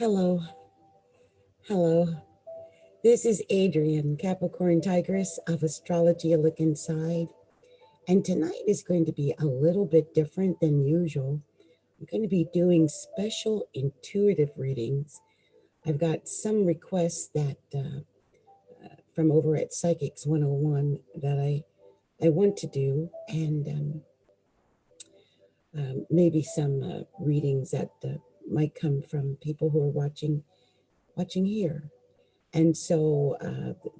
Hello, hello. This is Adrienne, Capricorntigress of Astrology, a look inside. And tonight is going to be a little bit different than usual. I'm going to be doing special intuitive readings. I've got some requests that from over at Psychics 101 that I want to do, and maybe some readings that might come from people who are watching here. And so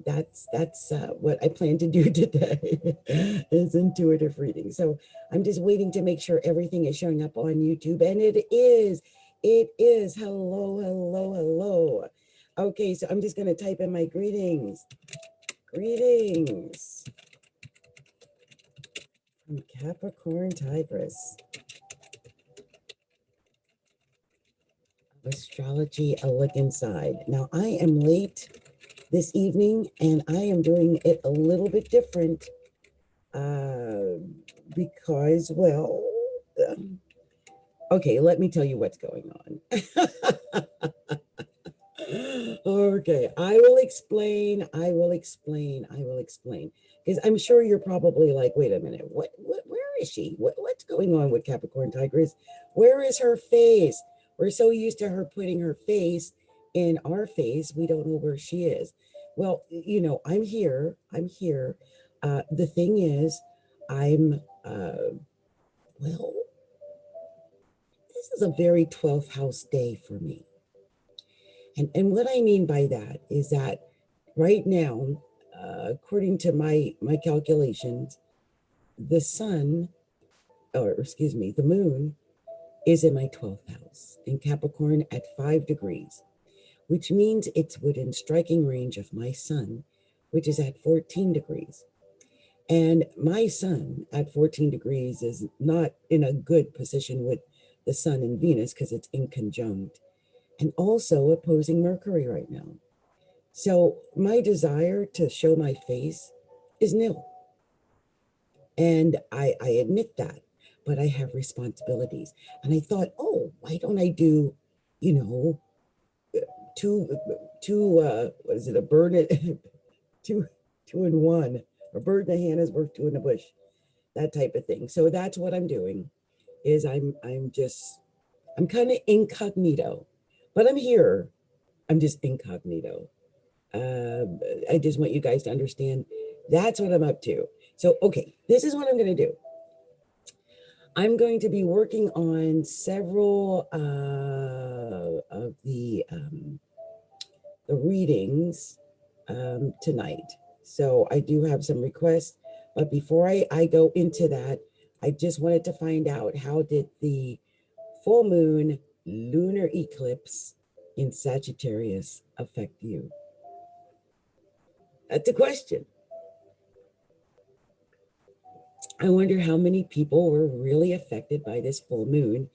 that's what I plan to do today is intuitive reading. So I'm just waiting to make sure everything is showing up on YouTube, and it is. It is. Hello, hello, hello. Okay, so I'm just going to type in my greetings. Greetings from Capricorntigress. Astrology, a look inside. Now I am late this evening, and I am doing it a little bit different because, well, okay, let me tell you what's going on. Okay, I will explain. Because I'm sure you're probably like, wait a minute, where is she? What's going on with Capricorntigress? Where is her face? We're so used to her putting her face in our face, we don't know where she is. Well, I'm here. The thing is, well, this is a very 12th house day for me. And what I mean by that is that right now, according to my calculations, the sun, or excuse me, the moon is in my 12th house in Capricorn at 5 degrees, which means it's within striking range of my sun, which is at 14 degrees. And my sun at 14 degrees is not in a good position with the sun and Venus because it's in conjunct and also opposing Mercury right now. So my desire to show my face is nil. And I admit that, but I have responsibilities. And I thought, oh, why don't I do, what is it, a bird, two in one, a bird in the hand is worth two in the bush, that type of thing. So that's what I'm doing, is I'm kind of incognito, but I'm here. I'm just incognito. I just want you guys to understand that's what I'm up to. So, okay, this is what I'm going to do. I'm going to be working on several of the readings tonight. So I do have some requests, but before I go into that, I just wanted to find out, how did the full moon lunar eclipse in Sagittarius affect you? That's a question. I wonder how many people were really affected by this full moon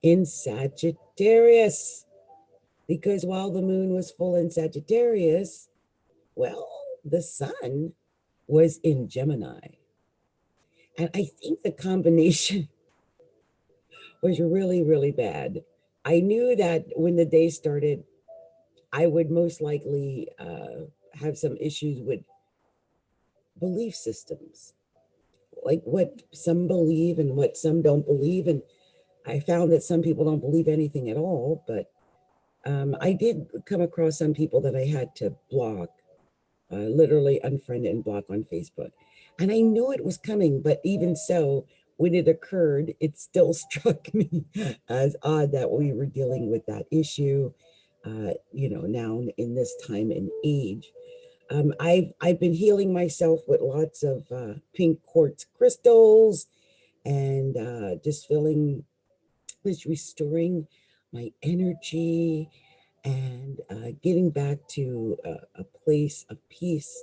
in Sagittarius. Because while the moon was full in Sagittarius, well, the sun was in Gemini. And I think the combination was really, really bad. I knew that when the day started, I would most likely have some issues with belief systems, like what some believe and what some don't believe. And I found that some people don't believe anything at all, but I did come across some people that I had to block, literally unfriend and block on Facebook. And I knew it was coming, but even so, when it occurred, it still struck me as odd that we were dealing with that issue, now in this time and age. I've been healing myself with lots of pink quartz crystals, and just restoring my energy, and getting back to a place of peace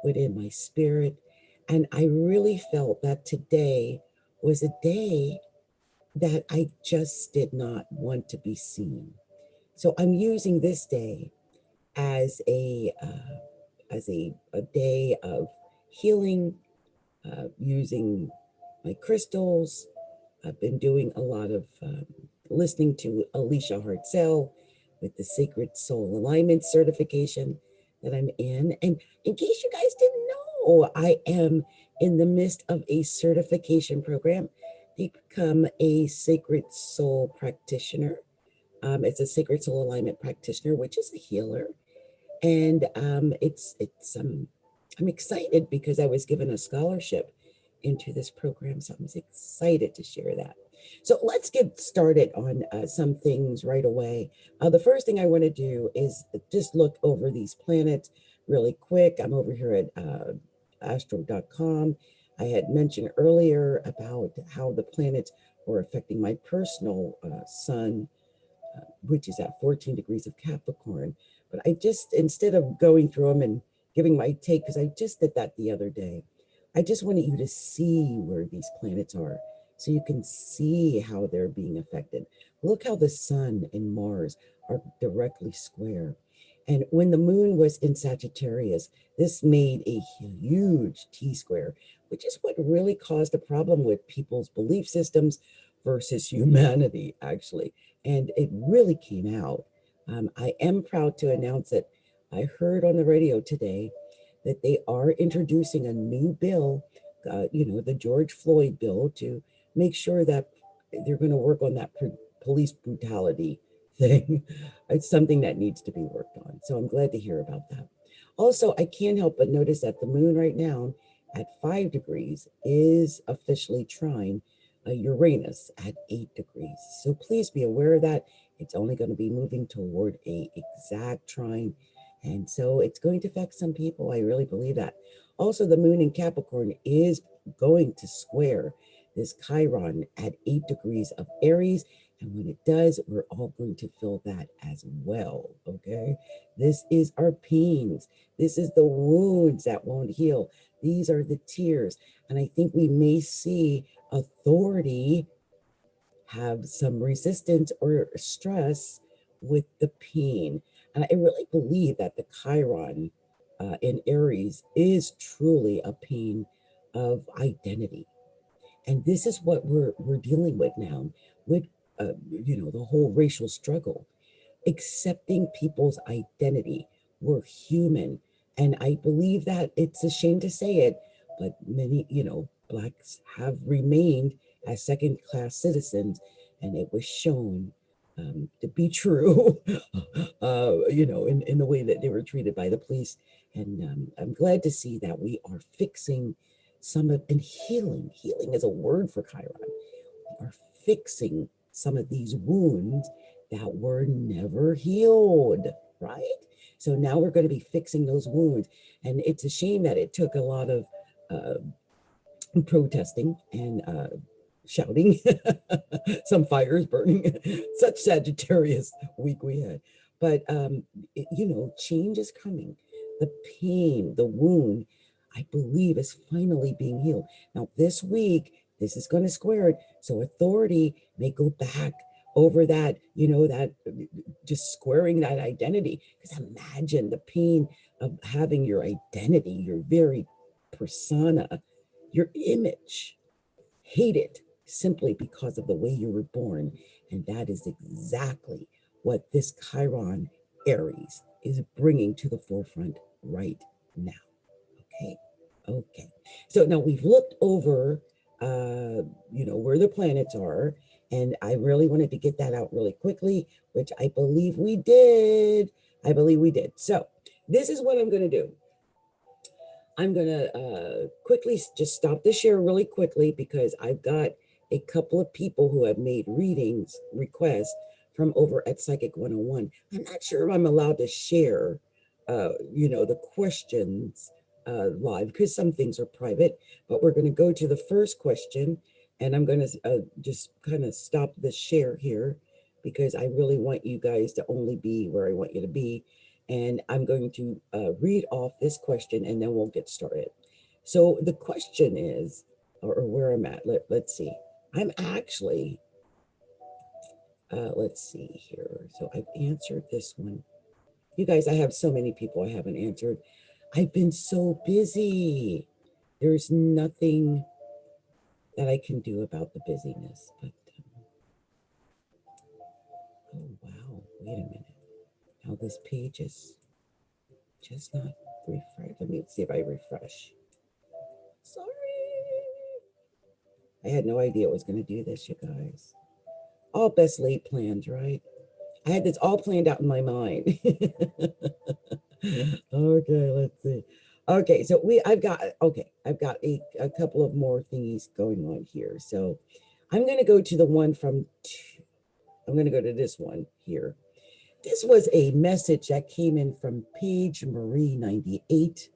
within my spirit. And I really felt that today was a day that I just did not want to be seen. So I'm using this day as a day of healing, using my crystals. I've been doing a lot of listening to Alicia Hartzell, with the Sacred Soul Alignment certification that I'm in. And in case you guys didn't know, I am in the midst of a certification program to become a Sacred Soul practitioner. It's a Sacred Soul Alignment practitioner, which is a healer. And I'm excited because I was given a scholarship into this program, so I'm excited to share that. So let's get started on some things right away. The first thing I want to do is just look over these planets really quick. I'm over here at astro.com. I had mentioned earlier about how the planets were affecting my personal sun, which is at 14 degrees of Capricorn. But I just, instead of going through them and giving my take, because I just did that the other day, I just wanted you to see where these planets are so you can see how they're being affected. Look how the sun and Mars are directly square. And when the moon was in Sagittarius, this made a huge T-square, which is what really caused a problem with people's belief systems versus humanity, actually. And it really came out. I am proud to announce that I heard on the radio today that they are introducing a new bill, the George Floyd bill, to make sure that they're going to work on that police brutality thing. It's something that needs to be worked on. So I'm glad to hear about that. Also, I can't help but notice that the moon right now at 5 degrees is officially trine Uranus at 8 degrees. So please be aware of that. It's only going to be moving toward a exact trine. And so it's going to affect some people. I really believe that. Also, the moon in Capricorn is going to square this Chiron at 8 degrees of Aries. And when it does, we're all going to feel that as well. Okay. This is our pains. This is the wounds that won't heal. These are the tears. And I think we may see authority have some resistance or stress with the pain. And I really believe that the Chiron in Aries is truly a pain of identity. And this is what we're dealing with now with, the whole racial struggle, accepting people's identity. We're human. And I believe that it's a shame to say it, but many, Blacks have remained as second class citizens, and it was shown to be true, in the way that they were treated by the police. And I'm glad to see that we are fixing some of, and healing is a word for Chiron. We are fixing some of these wounds that were never healed, right? So now we're going to be fixing those wounds. And it's a shame that it took a lot of protesting and shouting, some fires burning, such Sagittarius week we had. But, change is coming. The pain, the wound, I believe is finally being healed. Now, this week, this is going to square it. So authority may go back over that, that just squaring that identity. Because imagine the pain of having your identity, your very persona, your image, hated simply because of the way you were born. And that is exactly what this Chiron Aries is bringing to the forefront right now. Okay. So now we've looked over, where the planets are, and I really wanted to get that out really quickly, which I believe we did. So this is what I'm going to do. I'm going to quickly just stop the share really quickly because I've got a couple of people who have made readings requests from over at Psychic 101. I'm not sure if I'm allowed to share, the questions live because some things are private, but we're going to go to the first question, and I'm going to just kind of stop the share here because I really want you guys to only be where I want you to be. And I'm going to read off this question and then we'll get started. So the question is, or where I'm at, let's see. I'm actually, let's see here. So I've answered this one. You guys, I have so many people I haven't answered. I've been so busy. There's nothing that I can do about the busyness. But, oh, wow. Wait a minute. Now this page is just not refresh. Let me see if I refresh. Sorry. I had no idea it was going to do this, you guys. All best laid plans, right? I had this all planned out in my mind. Okay, let's see. Okay, so I've got a couple of more thingies going on here. So I'm going to go to the one from, I'm going to go to this one here. This was a message that came in from Page Marie 98.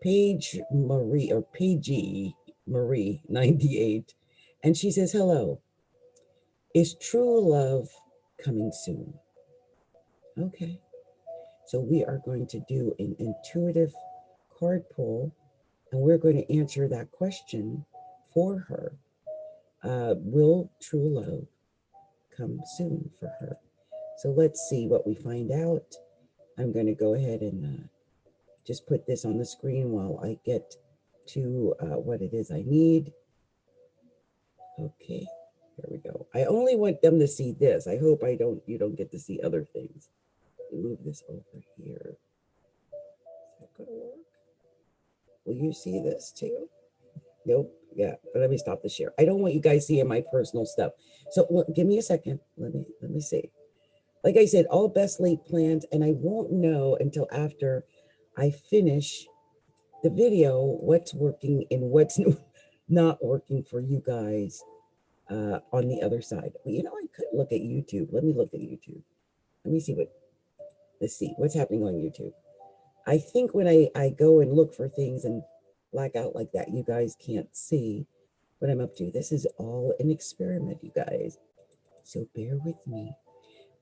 Page Marie or Pagey Marie 98. And she says, hello, is true love coming soon? Okay. So we are going to do an intuitive card pull, and we're going to answer that question for her. Will true love come soon for her? So let's see what we find out. I'm going to go ahead and just put this on the screen while I get to what it is I need. Okay, here we go. I only want them to see this. I hope you don't get to see other things. Move this over here. Is that going to work? Will you see this too? Nope. Yeah, but let me stop the share. I don't want you guys seeing my personal stuff. So look, give me a second. Let me see. Like I said, all best laid plans, and I won't know until after I finish the video what's working and what's not working for you guys on the other side. Well, you know, I could look at YouTube. Let me look at YouTube. Let me see let's see what's happening on YouTube. I think when I go and look for things and black out like that, you guys can't see what I'm up to. This is all an experiment, you guys. So bear with me.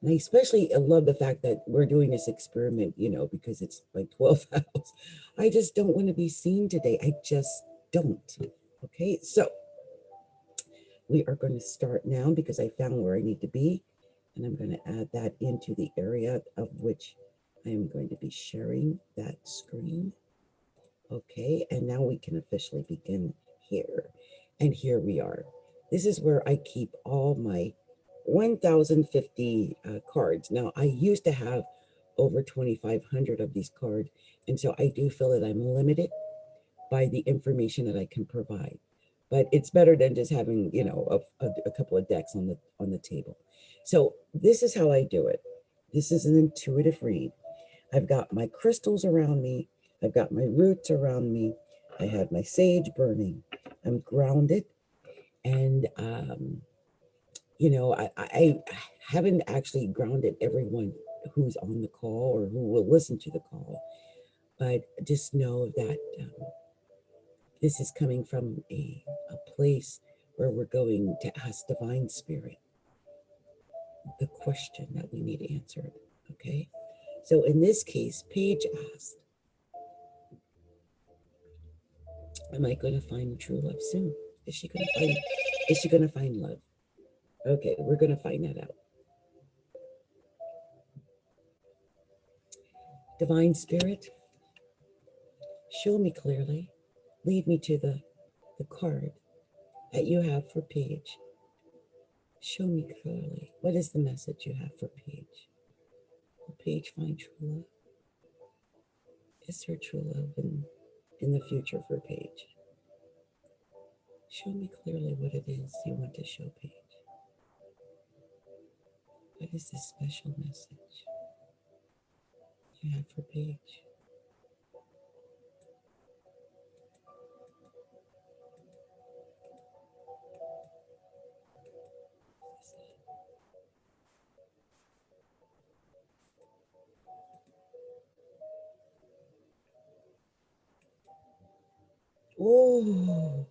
And I especially love the fact that we're doing this experiment, you know, because it's like 12 hours. I just don't want to be seen today. I just don't. Okay, so we are going to start now because I found where I need to be. And I'm going to add that into the area of which I am going to be sharing that screen. Okay, and now we can officially begin here. And here we are. This is where I keep all my 1,050 cards. Now, I used to have over 2,500 of these cards, and so I do feel that I'm limited by the information that I can provide. But it's better than just having, you know, a couple of decks on the table. So this is how I do it. This is an intuitive read. I've got my crystals around me. I've got my roots around me. I have my sage burning. I'm grounded. And, you know, I haven't actually grounded everyone who's on the call or who will listen to the call. But just know that this is coming from a place where we're going to ask Divine Spirit the question that we need answered. Okay? So in this case, Paige asked, am I going to find true love soon? Is she going to find love? Okay, we're going to find that out. Divine Spirit, show me clearly. Lead me to the card that you have for Paige. Show me clearly. What is the message you have for Paige? Will Paige find true love? Is there true love in the future for Paige? Show me clearly what it is you want to show Paige. What is this special message you have for Paige? Oh,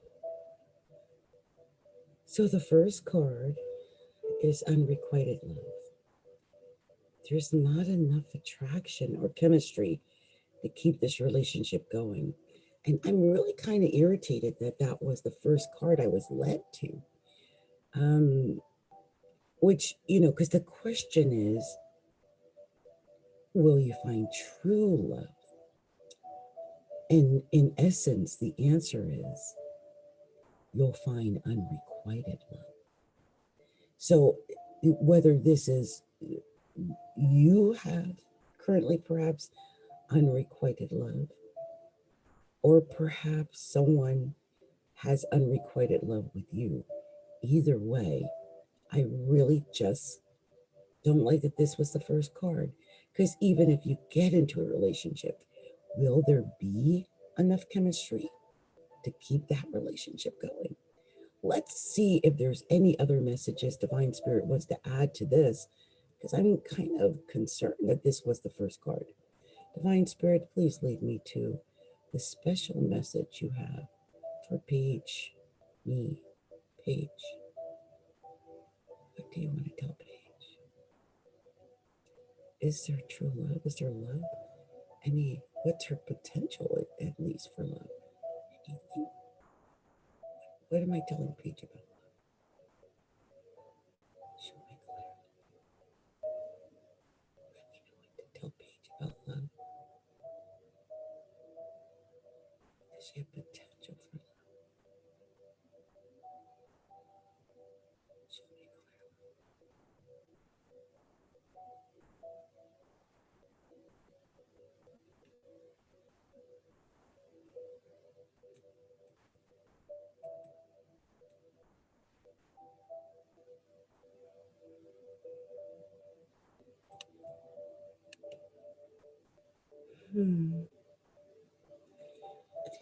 so the first card is unrequited love. There's not enough attraction or chemistry to keep this relationship going. And I'm really kind of irritated that that was the first card I was led to. Which, you know, because the question is, will you find true love? And in essence, the answer is, you'll find unrequited love. So whether this is you have currently perhaps unrequited love, or perhaps someone has unrequited love with you. Either way, I really just don't like that this was the first card. Because even if you get into a relationship, will there be enough chemistry to keep that relationship going? Let's see if there's any other messages Divine Spirit wants to add to this, because I'm kind of concerned that this was the first card. Divine Spirit, please lead me to the special message you have for Paige, me, Paige. What do you want to tell Paige? Is there true love? Is there love? What's her potential at least for love? Anything? What am I telling Paige about love? Show me clear. Let me know what to tell Paige about love. Does she have potential for love? Show me clear.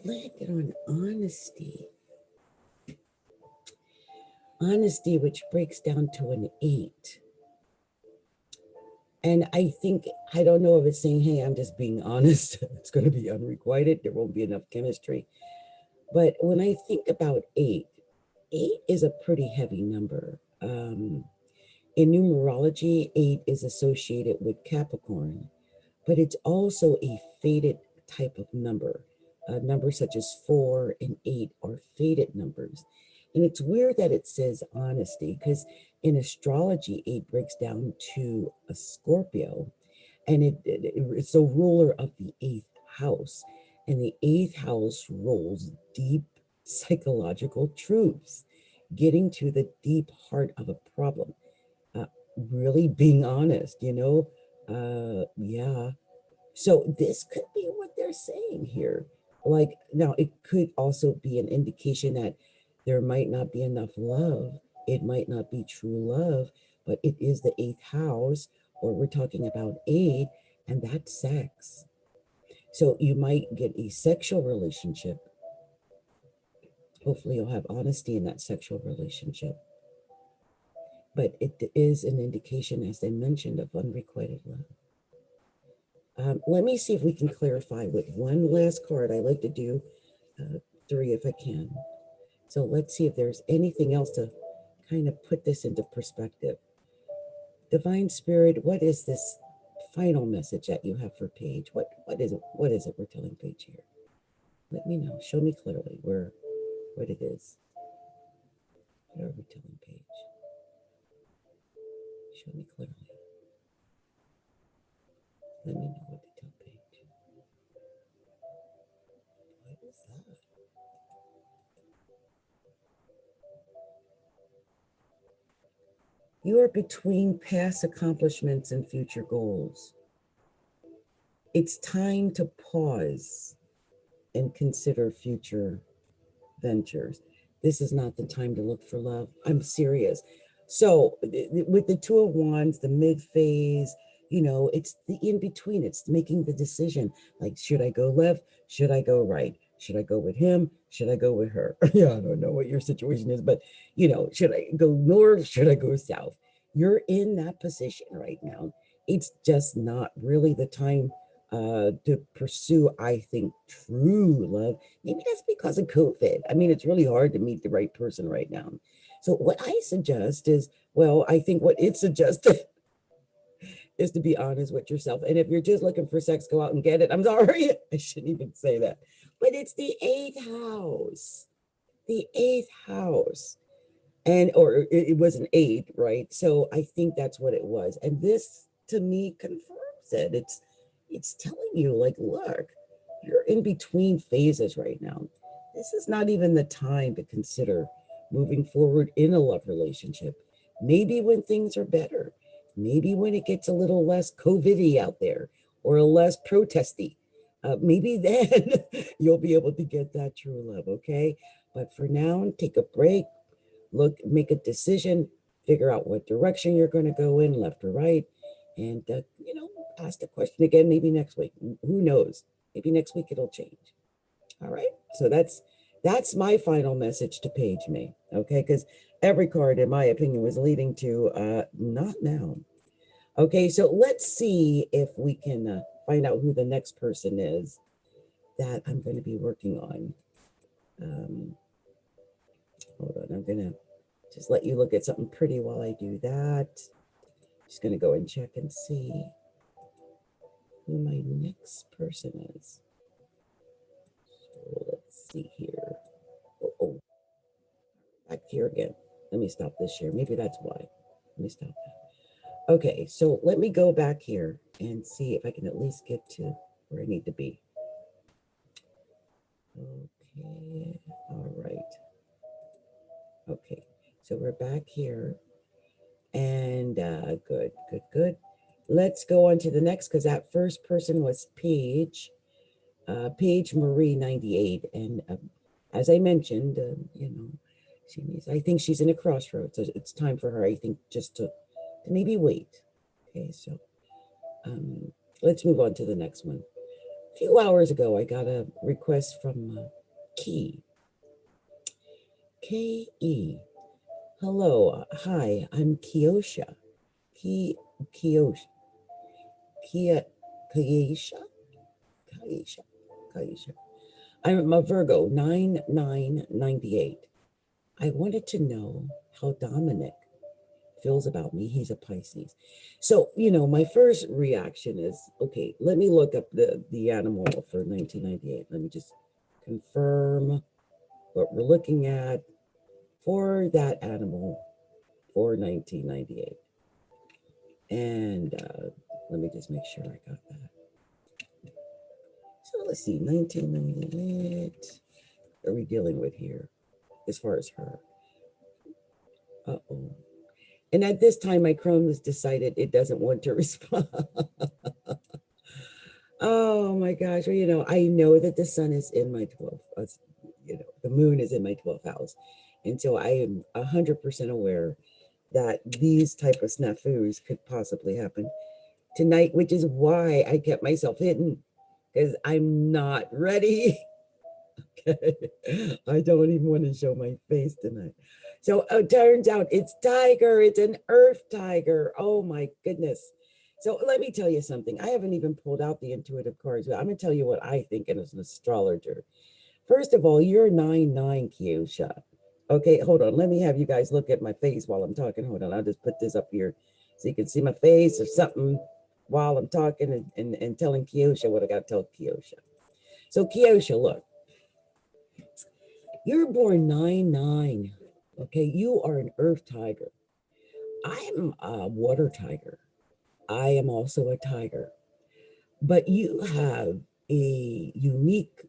Landed on honesty. Honesty, which breaks down to an 8. And I think, I don't know if it's saying, hey, I'm just being honest. It's going to be unrequited. There won't be enough chemistry. But when I think about 8, 8 is a pretty heavy number. In numerology, 8 is associated with Capricorn, but it's also a fated type of number. Numbers such as 4 and 8 are fated numbers. And it's weird that it says honesty, because in astrology, 8 breaks down to a Scorpio, and it's a ruler of the 8th house. And the 8th house rules deep psychological truths, getting to the deep heart of a problem. Really being honest, yeah. So this could be what they're saying here. Like, now it could also be an indication that there might not be enough love. It might not be true love, but it is the 8th house, or we're talking about 8, and that's sex. So you might get a sexual relationship. Hopefully you'll have honesty in that sexual relationship. But it is an indication, as I mentioned, of unrequited love. Let me see if we can clarify with one last card. I like to do 3 if I can. So let's see if there's anything else to kind of put this into perspective. Divine Spirit, what is this final message that you have for Paige? What is it? What is it we're telling Paige here? Let me know. Show me clearly what it is. What are we telling Paige? Show me clearly. Let me know what to tell Paige. What is that? You are between past accomplishments and future goals. It's time to pause and consider future ventures. This is not the time to look for love. I'm serious. So with the 2 of Wands, the mid phase, it's the in between. It's making the decision. Like, should I go left? Should I go right? Should I go with him? Should I go with her? Yeah, I don't know what your situation is, but should I go north? Should I go south? You're in that position right now. It's just not really the time to pursue, I think, true love. Maybe that's because of COVID. I mean, it's really hard to meet the right person right now. So what I suggest is, well, I think what it suggests is to be honest with yourself. And if you're just looking for sex, go out and get it. I'm sorry, I shouldn't even say that. But it's the 8th house. The 8th house. Or it was an 8, right? So I think that's what it was. And this, to me, confirms it. It's telling you, like, look, you're in between phases right now. This is not even the time to consider moving forward in a love relationship. Maybe when things are better, maybe when it gets a little less COVID-y out there, or less protesty. Maybe then you'll be able to get that true love, okay? But for now, take a break, look, make a decision, figure out what direction you're going to go in, left or right, and, ask the question again, maybe next week. Who knows? Maybe next week it'll change. All right. So that's my final message to Page Me. Okay. Because every card, in my opinion, was leading to not now. Okay. So let's see if we can find out who the next person is that I'm going to be working on. Hold on. I'm going to just let you look at something pretty while I do that. Just going to go and check and see who my next person is. So let's see here. Oh, back here again. Let me stop this share. Maybe that's why. Let me stop that. Okay, so let me go back here and see if I can at least get to where I need to be. Okay, all right. Okay, so we're back here. And good. Let's go on to the next, because that first person was Paige Marie 98. And as I mentioned, I think she's in a crossroads. So it's time for her, I think, just to maybe wait. Okay, so let's move on to the next one. A few hours ago, I got a request from Key. K-E. Hello, hi, I'm Keoisha. Keoisha. I'm a Virgo, 9998. I wanted to know how Dominic feels about me. He's a Pisces. So, my first reaction is, okay, let me look up the animal for 1998. Let me just confirm what we're looking at for that animal for 1998. And let me just make sure I got that. So let's see, 1998. What are we dealing with here as far as her? Uh-oh. And at this time, my Chrome has decided it doesn't want to respond. Oh my gosh. Well, I know that the sun is in my 12th, the moon is in my 12th house. And so I am 100% aware that these type of snafus could possibly happen tonight, which is why I kept myself hidden, because I'm not ready. Okay. I don't even want to show my face tonight. So it turns out it's tiger. It's an earth tiger. Oh my goodness. So let me tell you something. I haven't even pulled out the intuitive cards, but I'm going to tell you what I think as an astrologer. First of all, you're 9-9, Keoisha. Okay, hold on. Let me have you guys look at my face while I'm talking. Hold on. I'll just put this up here so you can see my face or something while I'm talking and telling Keoisha what I got to tell Keoisha. So Keoisha, look. You're born 9-9. Okay, you are an earth tiger. I'm a water tiger. I am also a tiger. But you have a unique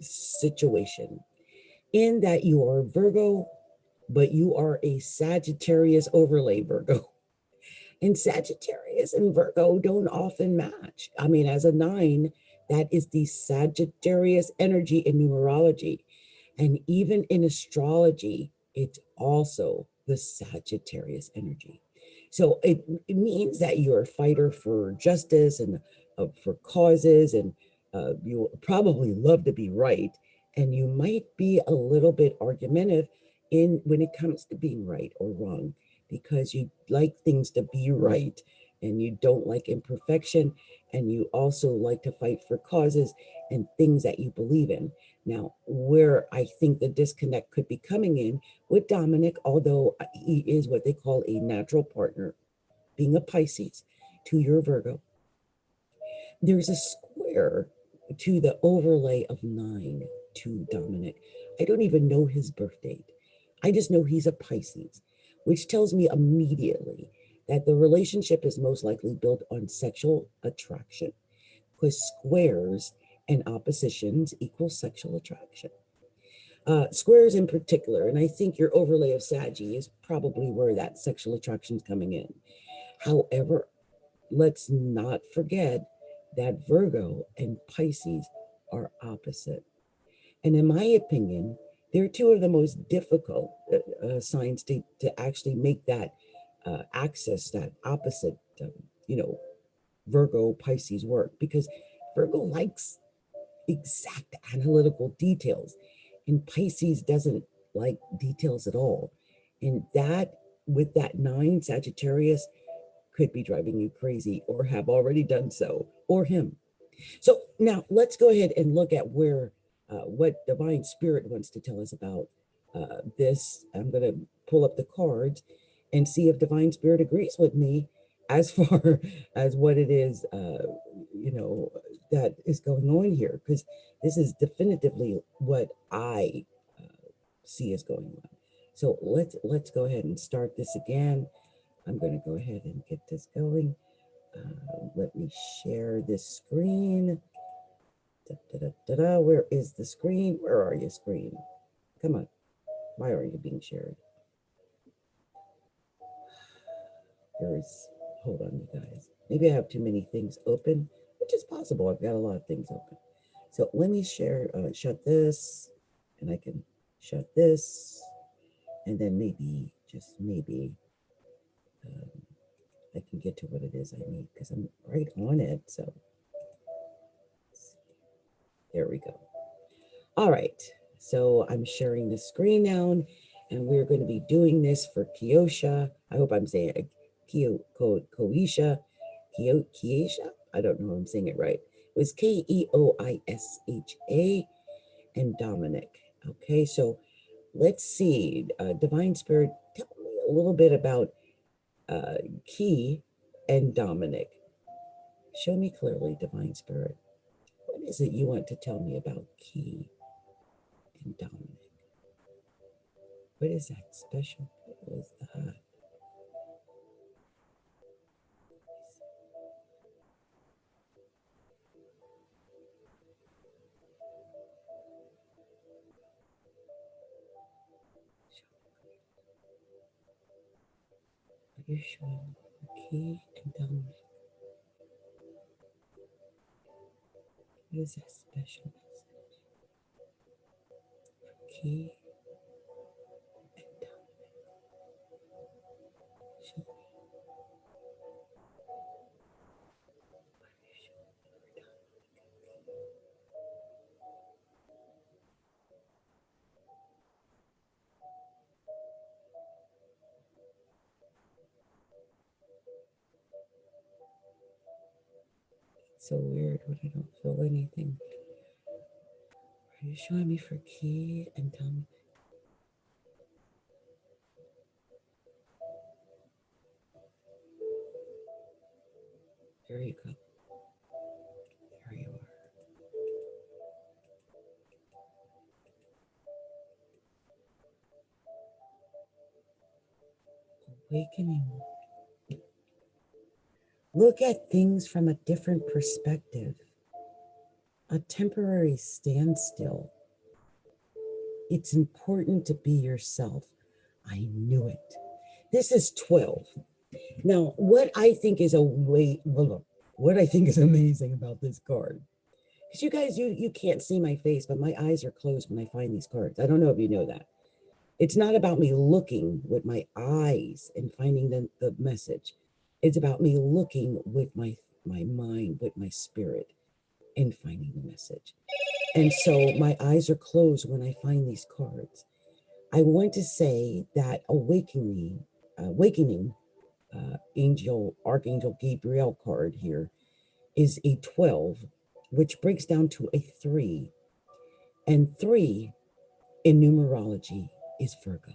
situation in that you are Virgo, but you are a Sagittarius overlay Virgo. And Sagittarius and Virgo don't often match. I mean, as a 9, that is the Sagittarius energy in numerology. And even in astrology, it's also the Sagittarius energy. So it means that you're a fighter for justice and for causes, and you probably love to be right. And you might be a little bit argumentative when it comes to being right or wrong, because you like things to be right and you don't like imperfection. And you also like to fight for causes and things that you believe in. Now, where I think the disconnect could be coming in with Dominic, although he is what they call a natural partner, being a Pisces to your Virgo, there's a square to the overlay of 9 to Dominic. I don't even know his birth date. I just know he's a Pisces, which tells me immediately that the relationship is most likely built on sexual attraction, because squares and oppositions equal sexual attraction. Squares in particular, and I think your overlay of Saggy is probably where that sexual attraction is coming in. However, let's not forget that Virgo and Pisces are opposite. And in my opinion, they're two of the most difficult signs to actually make that access, that opposite, you know, Virgo Pisces work, because Virgo likes exact analytical details, and Pisces doesn't like details at all. And that, with that 9 Sagittarius, could be driving you crazy or have already done so, or him. So now let's go ahead and look at where what Divine Spirit wants to tell us about this. I'm going to pull up the cards and see if Divine Spirit agrees with me as far as what it is, you know, that is going on here, because this is definitively what I see is going on. So let's go ahead and start this again. I'm going to go ahead and get this going. Let me share this screen. Da, da, da, da, da. Where is the screen? Where are you, screen? Come on. Why are you being shared? There's, hold on, you guys. Maybe I have too many things open, which is possible. I've got a lot of things open. So let me share, shut this, and I can shut this, and then maybe, just maybe, I can get to what it is I need, because I'm right on it. So there we go. All right, so I'm sharing the screen now, and we're going to be doing this for Keoisha. I hope I'm saying it. Keoisha. I don't know if I'm saying it right. It was Keoisha and Dominic. Okay, so let's see. Divine Spirit, tell me a little bit about Key and Dominic. Show me clearly, Divine Spirit. What is it you want to tell me about Key and Dominic? What is that special? What is that? Are you showing Key and Dominic? What is that special message? Key and Dominic. Show me. What are you showing for Dominic? It's so weird when I don't feel anything. Are you showing me for Key and Dominic? There you go. There you are. Awakening. Look at things from a different perspective. A temporary standstill. It's important to be yourself. I knew it. This is 12. Now, what I think is what I think is amazing about this card, because you guys, you can't see my face, but my eyes are closed when I find these cards. I don't know if you know that. It's not about me looking with my eyes and finding the message. It's about me looking with my mind, with my spirit, and finding the message. And so my eyes are closed when I find these cards. I want to say that awakening, Archangel Gabriel card here is a 12, which breaks down to a 3. And 3 in numerology is Virgo.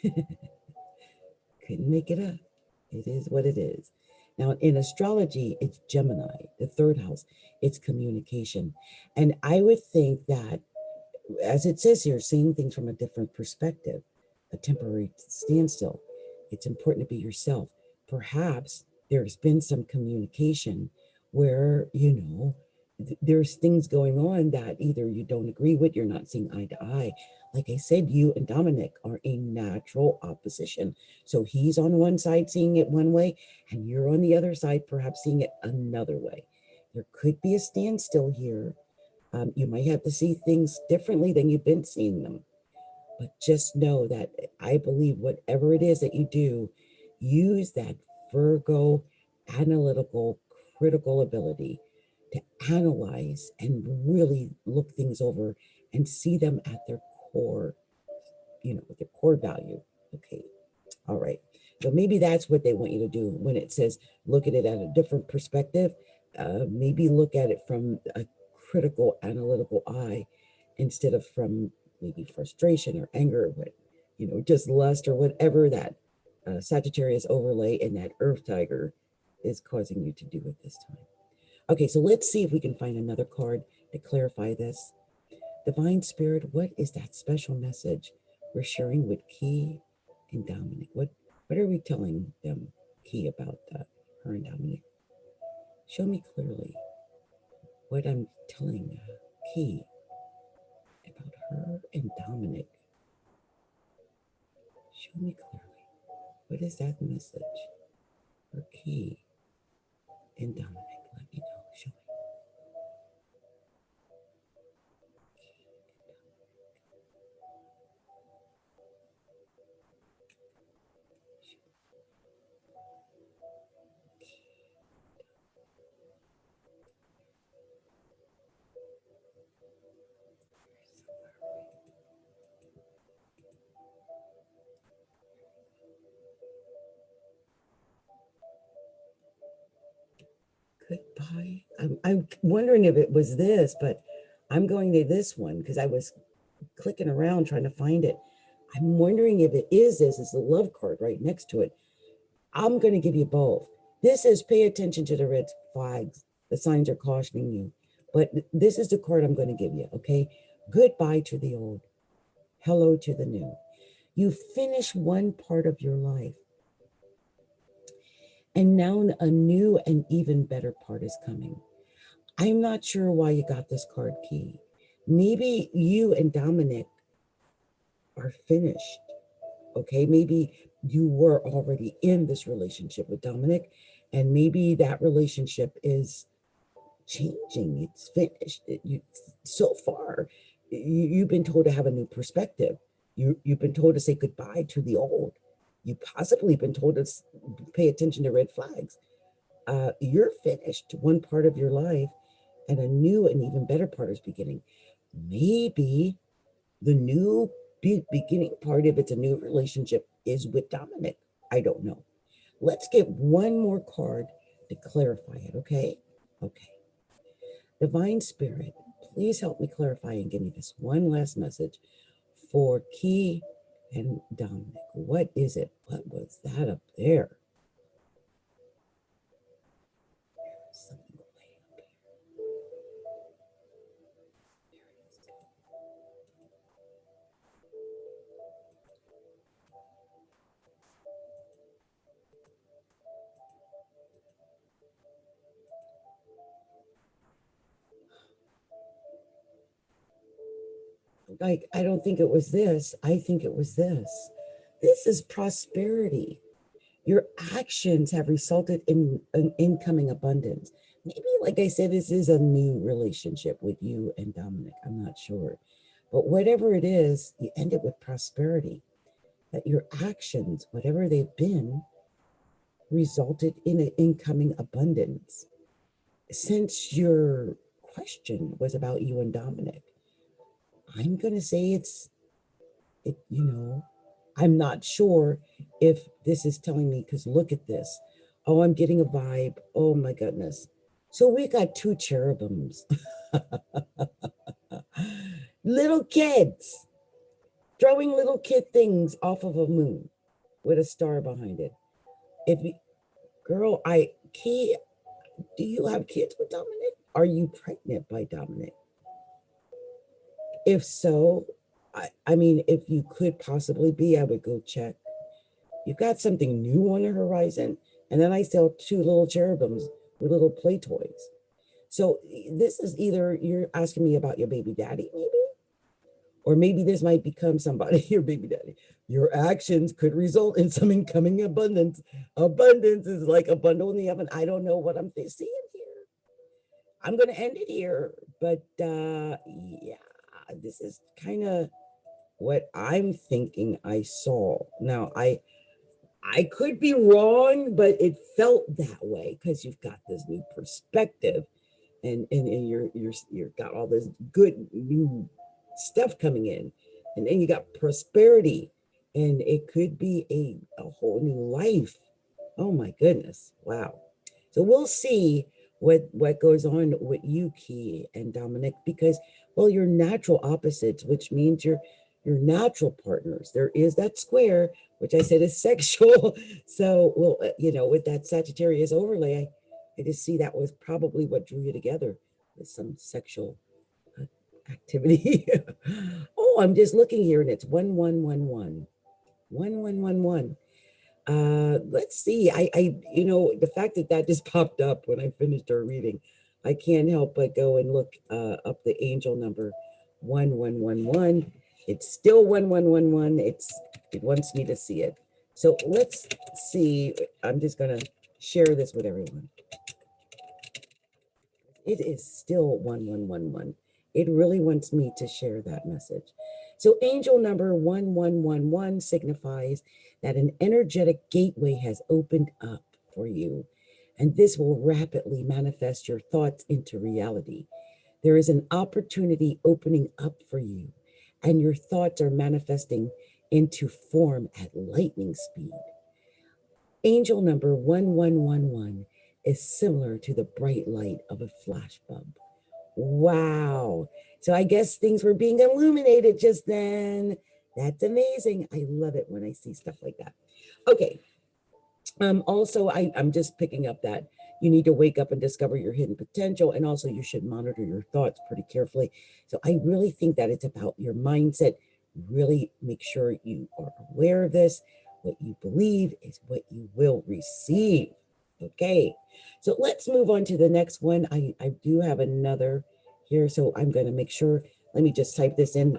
Couldn't make it up. It is what it is. Now, in astrology, it's Gemini, the 3rd house. It's communication. And I would think that, as it says here, seeing things from a different perspective, a temporary standstill. It's important to be yourself. Perhaps there's been some communication where, there's things going on that either you don't agree with, you're not seeing eye to eye. Like I said, you and Dominic are a natural opposition. So he's on one side seeing it one way, and you're on the other side, perhaps seeing it another way. There could be a standstill here. You might have to see things differently than you've been seeing them. But just know that I believe whatever it is that you do, use that Virgo analytical, critical ability to analyze and really look things over and see them at their core, their core value. Okay. All right. So maybe that's what they want you to do when it says look at it at a different perspective. Maybe look at it from a critical, analytical eye instead of from maybe frustration or anger, but just lust or whatever that Sagittarius overlay and that Earth Tiger is causing you to do at this time. Okay, so let's see if we can find another card to clarify this. Divine Spirit, what is that special message we're sharing with Key and Dominic? What are we telling them, Key, about her and Dominic? Show me clearly what I'm telling Key about her and Dominic. Show me clearly. What is that message for Key and Dominic? Let me know. Show me. Goodbye. I'm wondering if it was this, but I'm going to this one because I was clicking around trying to find it. I'm wondering if it is this. It's the love card right next to it. I'm going to give you both. This is pay attention to the red flags. The signs are cautioning you. But this is the card I'm going to give you, okay? Goodbye to the old. Hello to the new. You finish one part of your life. And now a new and even better part is coming. I'm not sure why you got this card, Key. Maybe you and Dominic are finished. Okay, maybe you were already in this relationship with Dominic, and maybe that relationship is changing. It's finished. So far, you've been told to have a new perspective. You've been told to say goodbye to the old. You've possibly been told to pay attention to red flags. You're finished one part of your life, and a new and even better part is beginning. Maybe the new beginning part, if it's a new relationship, is with Dominic. I don't know. Let's get one more card to clarify it, okay? Okay. Divine Spirit, please help me clarify and give me this one last message for Key and Dominic. What is it? What was that up there? Something way up here. Like, I don't think it was this. I think it was this. This is prosperity. Your actions have resulted in an incoming abundance. Maybe, like I said, this is a new relationship with you and Dominic. I'm not sure. But whatever it is, you end it with prosperity. That your actions, whatever they've been, resulted in an incoming abundance. Since your question was about you and Dominic, I'm going to say I'm not sure if this is telling me, because look at this. Oh, I'm getting a vibe. Oh my goodness. So we got two cherubims. Little kids throwing little kid things off of a moon with a star behind it. Key, do you have kids with Dominic? Are you pregnant by Dominic? If so, I mean, if you could possibly be, I would go check. You've got something new on the horizon. And then I sell two little cherubims with little play toys. So this is either you're asking me about your baby daddy, maybe, or maybe this might become somebody, your baby daddy. Your actions could result in some incoming abundance. Abundance is like a bundle in the oven. I don't know what I'm seeing here. I'm going to end it here. But yeah, this is kind of what I'm thinking I saw. Now, I could be wrong, but it felt that way because you've got this new perspective, and you're got all this good new stuff coming in, and then you got prosperity, and it could be a whole new life. Oh my goodness. Wow. So we'll see what goes on with you, Key and Dominic, because well, you're natural opposites, which means you're natural partners. There is that square, which I said is sexual. So well, with that Sagittarius overlay, I just see that was probably what drew you together with some sexual uh, activity. Oh, I'm just looking here, and it's 1111. 1111. Let's see. The fact that that just popped up when I finished our reading, I can't help but go and look up the angel number 1111. It's still 1111. It wants me to see it. So let's see. I'm just gonna share this with everyone. It is still 1111. It really wants me to share that message. So, angel number 1111 signifies that an energetic gateway has opened up for you, and this will rapidly manifest your thoughts into reality. There is an opportunity opening up for you, and your thoughts are manifesting into form at lightning speed. Angel number 1111 is similar to the bright light of a flash bulb. Wow. So I guess things were being illuminated just then. That's amazing. I love it when I see stuff like that. Okay. Also, I'm just picking up that you need to wake up and discover your hidden potential. And also you should monitor your thoughts pretty carefully. So I really think that it's about your mindset. Really make sure you are aware of this. What you believe is what you will receive. Okay. So let's move on to the next one. I do have another here. So I'm going to make sure. Let me just type this in.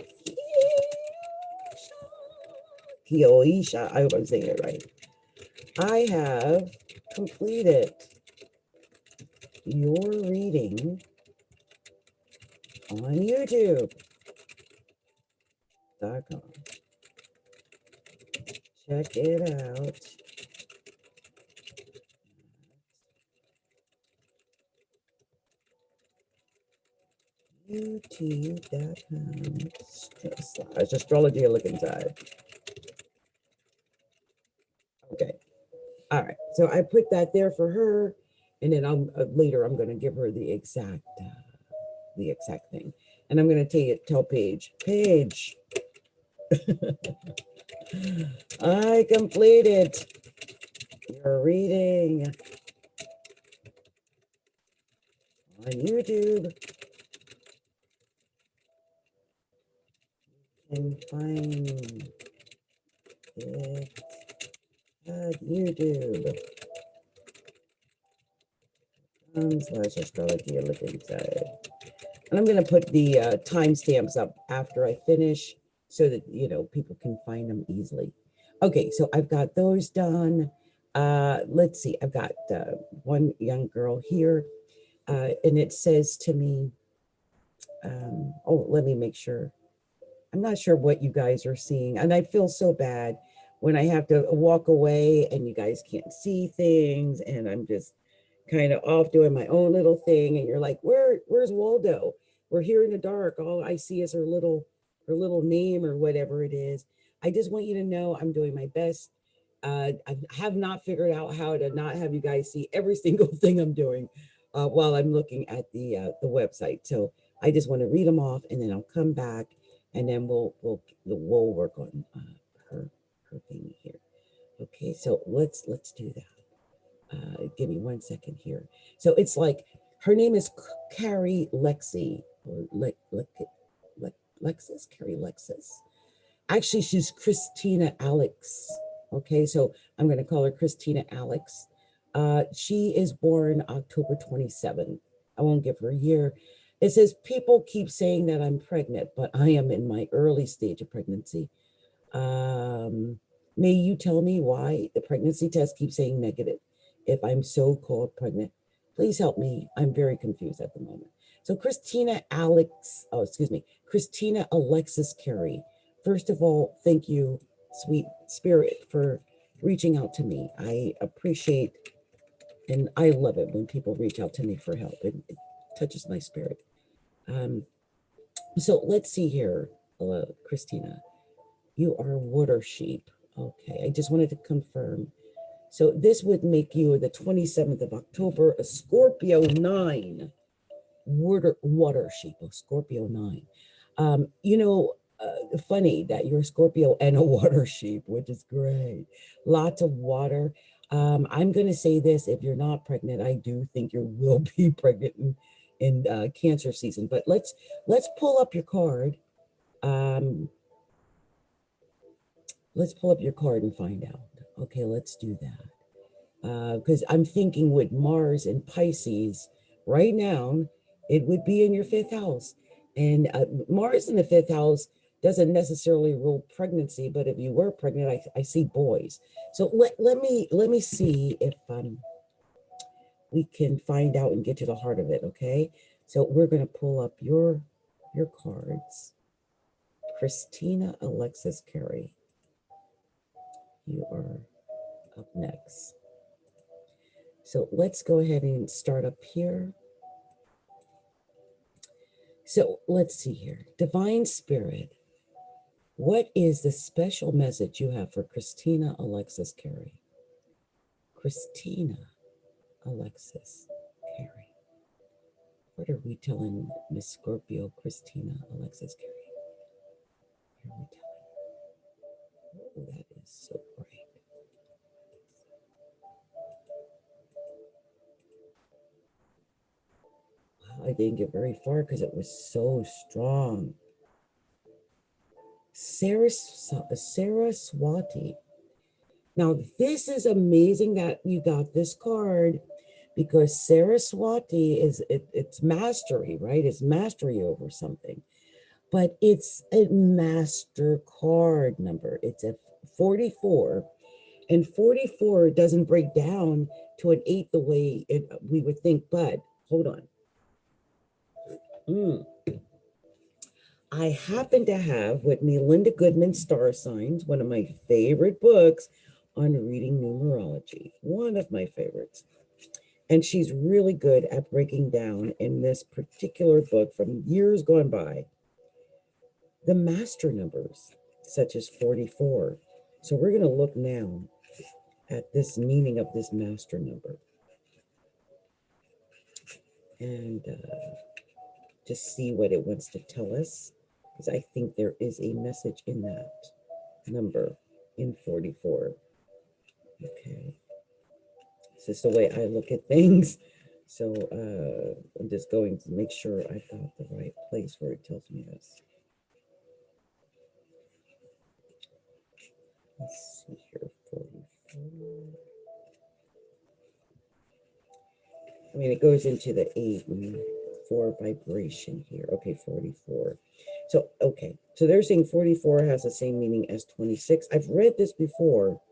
Keoisha. I hope I'm saying it right. I have completed your reading on YouTube.com. Check it out. YouTube.com. Astrology look inside. Okay. All right. So I put that there for her, and then later I'm going to give her the exact thing, and I'm going to tell Paige. I completed your reading on YouTube. You can find it at YouTube. /astrology look inside. And I'm going to put the timestamps up after I finish so that, people can find them easily. Okay, so I've got those done. Let's see, I've got one young girl here, and it says to me, let me make sure. I'm not sure what you guys are seeing, and I feel so bad when I have to walk away and you guys can't see things, and I'm just kind of off doing my own little thing, and you're like, where's Waldo? We're here in the dark. All I see is her little name or whatever it is. I just want you to know I'm doing my best. I have not figured out how to not have you guys see every single thing I'm doing while I'm looking at the website. So I just want to read them off, and then I'll come back, and then we'll work on her thing here. Okay, so let's do that. Give me 1 second here. So it's like her name is Carey Lexi or Lexis, Carey Lexis. Actually, she's Christina Alex. Okay, so I'm going to call her Christina Alex. She is born October 27th. I won't give her a year. It says, people keep saying that I'm pregnant, but I am in my early stage of pregnancy. May you tell me why the pregnancy test keeps saying negative if I'm so-called pregnant? Please help me. I'm very confused at the moment. So Christina Alexis Carey. First of all, thank you, sweet spirit, for reaching out to me. I appreciate and I love it when people reach out to me for help. It touches my spirit. So let's see here, Christina. You are water sheep. Okay, I just wanted to confirm. So this would make you the 27th of October, a Scorpio 9, water sheep, a Scorpio 9. Funny that you're a Scorpio and a water sheep, which is great. Lots of water. I'm going to say this, if you're not pregnant, I do think you will be pregnant in Cancer season, but let's pull up your card. Let's pull up your card and find out. Okay, let's do that. Because I'm thinking with Mars and Pisces, right now, it would be in your 5th house. And Mars in the 5th house doesn't necessarily rule pregnancy, but if you were pregnant, I see boys. So let me see if we can find out and get to the heart of it, okay? So we're going to pull up your cards. Christina Alexis Carey, you are up next. So let's go ahead and start up here. So let's see here. Divine Spirit, what is the special message you have for Christina Alexis Carey? Christina Alexis Carey. What are we telling Miss Scorpio Christina Alexis Carey? What are we telling? Oh, that is so bright. Wow, I didn't get very far because it was so strong. Saraswati. Now, this is amazing that you got this card, because Saraswati it's mastery, right? It's mastery over something. But it's a master card number. It's a 44. And 44 doesn't break down to an 8 the way we would think. But hold on. I happen to have with me Linda Goodman's Star Signs, one of my favorite books on reading numerology, one of my favorites. And she's really good at breaking down in this particular book from years gone by, the master numbers, such as 44. So we're going to look now at this meaning of this master number. And just see what it wants to tell us, because I think there is a message in that number in 44. Okay. This is the way I look at things. So I'm just going to make sure I got the right place where it tells me this. Let's see here, 44. I mean, it goes into the 8 and 4 vibration here. Okay, 44. So, okay. So they're saying 44 has the same meaning as 26. I've read this before.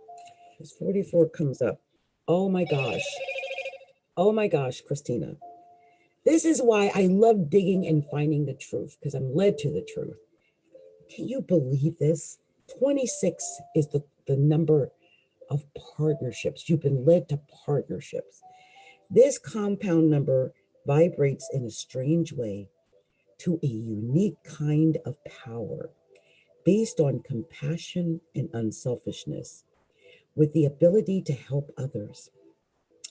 This 44 comes up. Oh my gosh. Oh my gosh, Christina. This is why I love digging and finding the truth, because I'm led to the truth. Can you believe this? 26 is the number of partnerships. You've been led to partnerships. This compound number vibrates in a strange way to a unique kind of power based on compassion and unselfishness, with the ability to help others,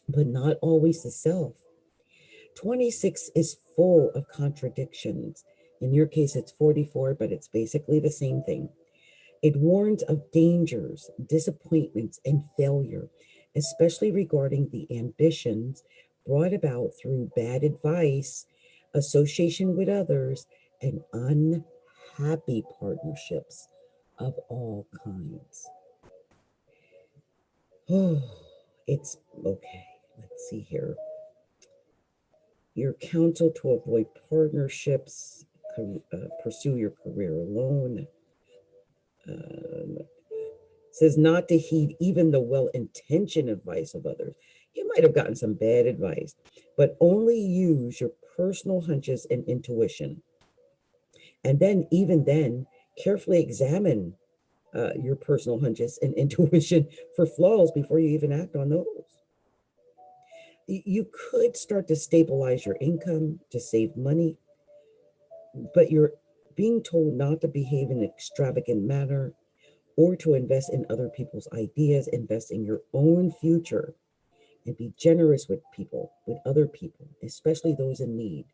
but not always the self. 26 is full of contradictions. In your case, it's 44, but it's basically the same thing. It warns of dangers, disappointments, and failure, especially regarding the ambitions brought about through bad advice, association with others, and unhappy partnerships of all kinds. Oh, it's okay. Let's see here. Your counsel to avoid partnerships, pursue your career alone. Says not to heed even the well-intentioned advice of others. You might have gotten some bad advice, but only use your personal hunches and intuition. And then, even then, carefully examine your personal hunches and intuition for flaws before you even act on those. You could start to stabilize your income to save money, but you're being told not to behave in an extravagant manner or to invest in other people's ideas. Invest in your own future and be generous with people, with other people, especially those in need.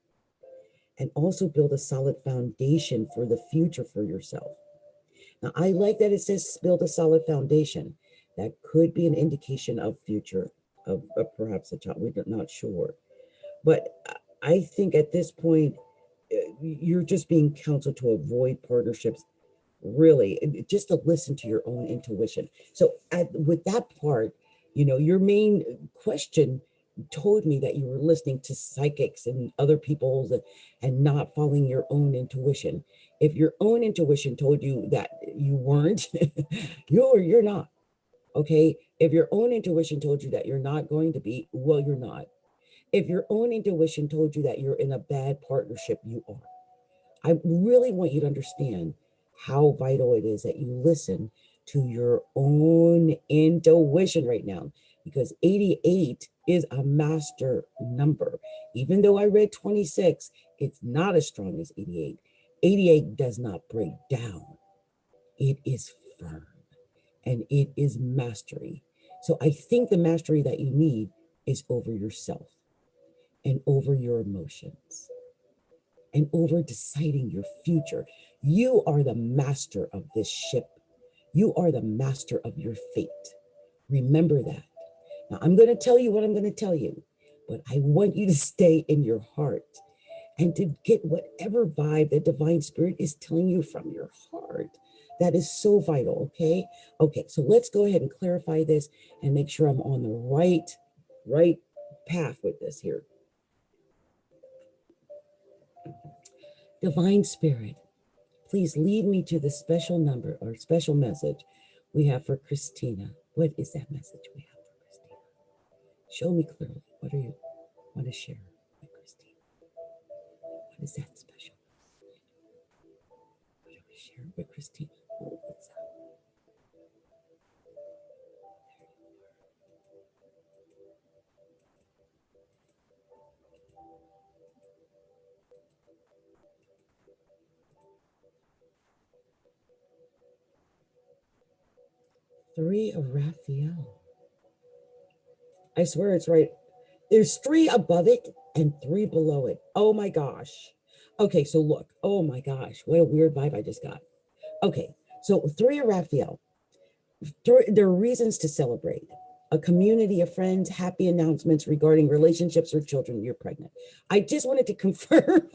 And also build a solid foundation for the future for yourself. Now, I like that it says build a solid foundation. That could be an indication of future of perhaps a child. We're not sure. But I think at this point, you're just being counseled to avoid partnerships, really, just to listen to your own intuition. So with that part, your main question told me that you were listening to psychics and other people's and not following your own intuition. If your own intuition told you that you weren't, you're not. Okay. If your own intuition told you that you're not going to be, well, you're not. If your own intuition told you that you're in a bad partnership, you are. I really want you to understand how vital it is that you listen to your own intuition right now, because 88 is a master number. Even though I read 26, it's not as strong as 88. 88 does not break down. It is firm and it is mastery. So I think the mastery that you need is over yourself and over your emotions and over deciding your future. You are the master of this ship. You are the master of your fate. Remember that. Now, I'm going to tell you what I'm going to tell you, but I want you to stay in your heart and to get whatever vibe the divine spirit is telling you from your heart. That is so vital, okay? Okay, so let's go ahead and clarify this and make sure I'm on the right path with this here. Divine spirit, please lead me to the special number or special message we have for Christina. What is that message we have for Christina? Show me clearly. What do you want to share with Christina? What is that special message? What do we share with Christina? Oh, what's that? Three of Raphael. I swear it's right. There's three above it and three below it. Oh my gosh. Okay, so look. Oh my gosh. What a weird vibe I just got. Okay, so three of Raphael. There are reasons to celebrate. A community of friends, happy announcements regarding relationships or children. You're pregnant. I just wanted to confirm.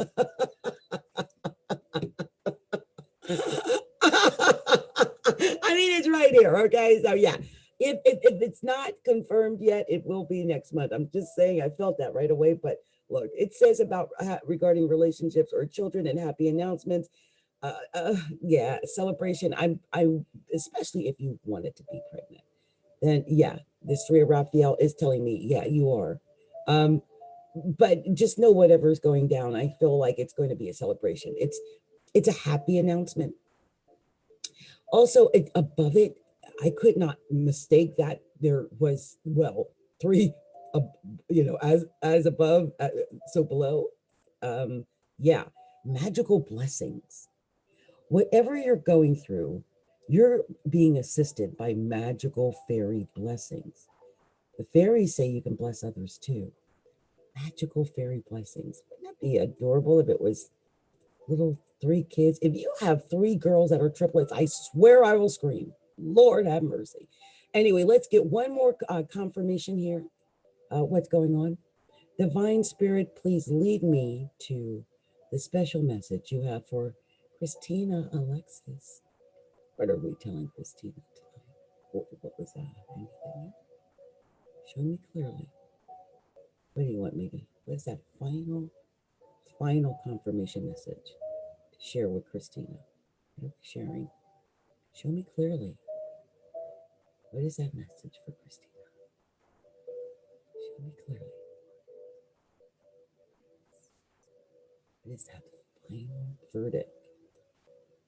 I mean, it's right here. Okay, so yeah. If it's not confirmed yet, it will be next month. I'm just saying, I felt that right away. But look, it says about regarding relationships or children and happy announcements. Yeah, celebration. I especially if you wanted to be pregnant, then yeah, this three of Raphael is telling me, yeah, you are. But just know whatever is going down, I feel like it's going to be a celebration. It's a happy announcement. Also, above it, I could not mistake that there was, well, three, as above, so below. Yeah, magical blessings. Whatever you're going through, you're being assisted by magical fairy blessings. The fairies say you can bless others too. Magical fairy blessings. Wouldn't that be adorable if it was little three kids? If you have three girls that are triplets, I swear I will scream. Lord have mercy. Anyway, let's get one more confirmation here. What's going on? Divine Spirit, please lead me to the special message you have for Christina Alexis. What are we telling Christina tonight? What was that? Anything? Show me clearly. What do you want me to? What is that final confirmation message to share with Christina? What are we sharing? Show me clearly. What is that message for Christina? Show me clearly. What is that final verdict?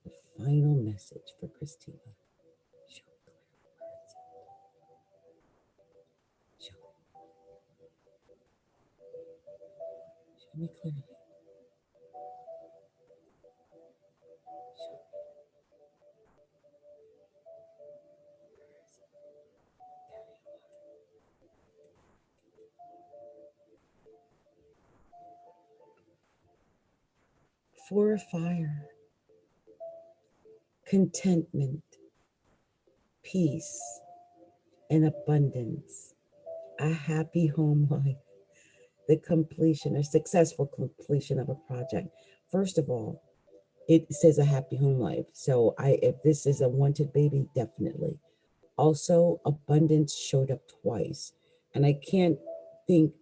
The final message for Christina. Show me clearly. Where is it? Show me clearly. Show me. Where is it? There you are. For fire, contentment, peace, and abundance, a happy home life, the completion, a successful completion of a project. First of all, it says a happy home life. So if this is a wanted baby, definitely. Also, abundance showed up twice. And I can't think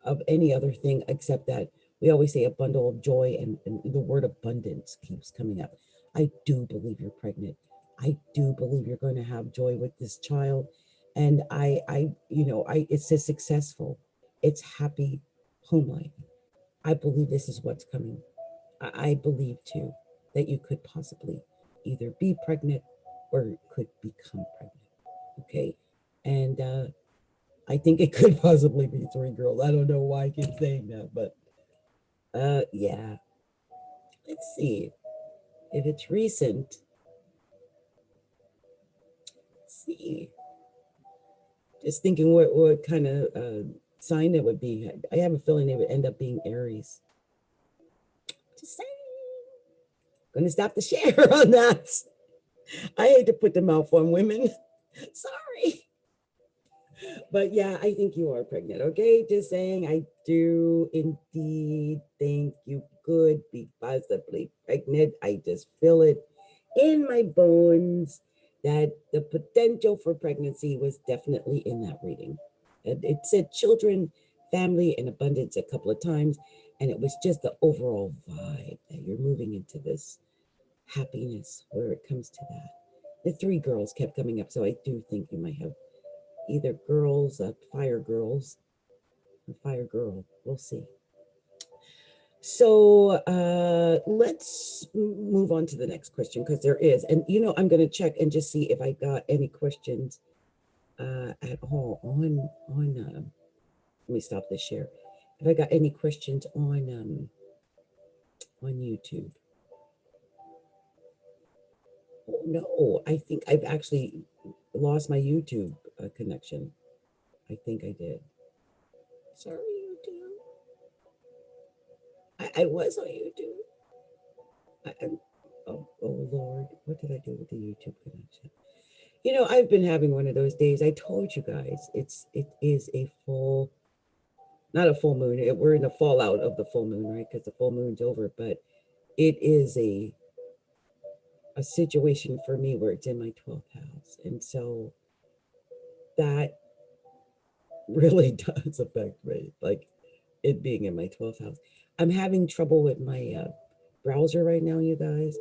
of any other thing except that we always say a bundle of joy, and the word abundance keeps coming up. I do believe you're pregnant. I do believe you're going to have joy with this child. And it says successful. It's happy home life. I believe this is what's coming. I believe too that you could possibly either be pregnant or could become pregnant. Okay. And I think it could possibly be 3 girls. I don't know why I keep saying that, but yeah. Let's see. If it's recent, let's see. Just thinking what kind of sign it would be. I have a feeling it would end up being Aries. Just saying. Gonna stop the share on that. I hate to put the mouth on women. Sorry. But yeah, I think you are pregnant. Okay, just saying, I do indeed think you could be possibly pregnant. I just feel it in my bones that the potential for pregnancy was definitely in that reading. It said children, family, and abundance a couple of times, and it was just the overall vibe that you're moving into this happiness where it comes to that. The 3 girls kept coming up, so I do think you might have either girls, fire girls, or fire girl. We'll see. So let's move on to the next question because there is, and I'm going to check and just see if I got any questions at all on. Let me stop this share. If I got any questions on YouTube. Oh, no, I think I've actually lost my YouTube connection. I think I did. Sorry, YouTube. I was on YouTube. Oh Lord, what did I do with the YouTube connection? I've been having one of those days. I told you guys, it is a full, not a full moon. We're in the fallout of the full moon, right? Because the full moon's over, but it is a situation for me where it's in my 12th house, and so that really does affect me, like it being in my 12th house. I'm having trouble with my browser right now, you guys.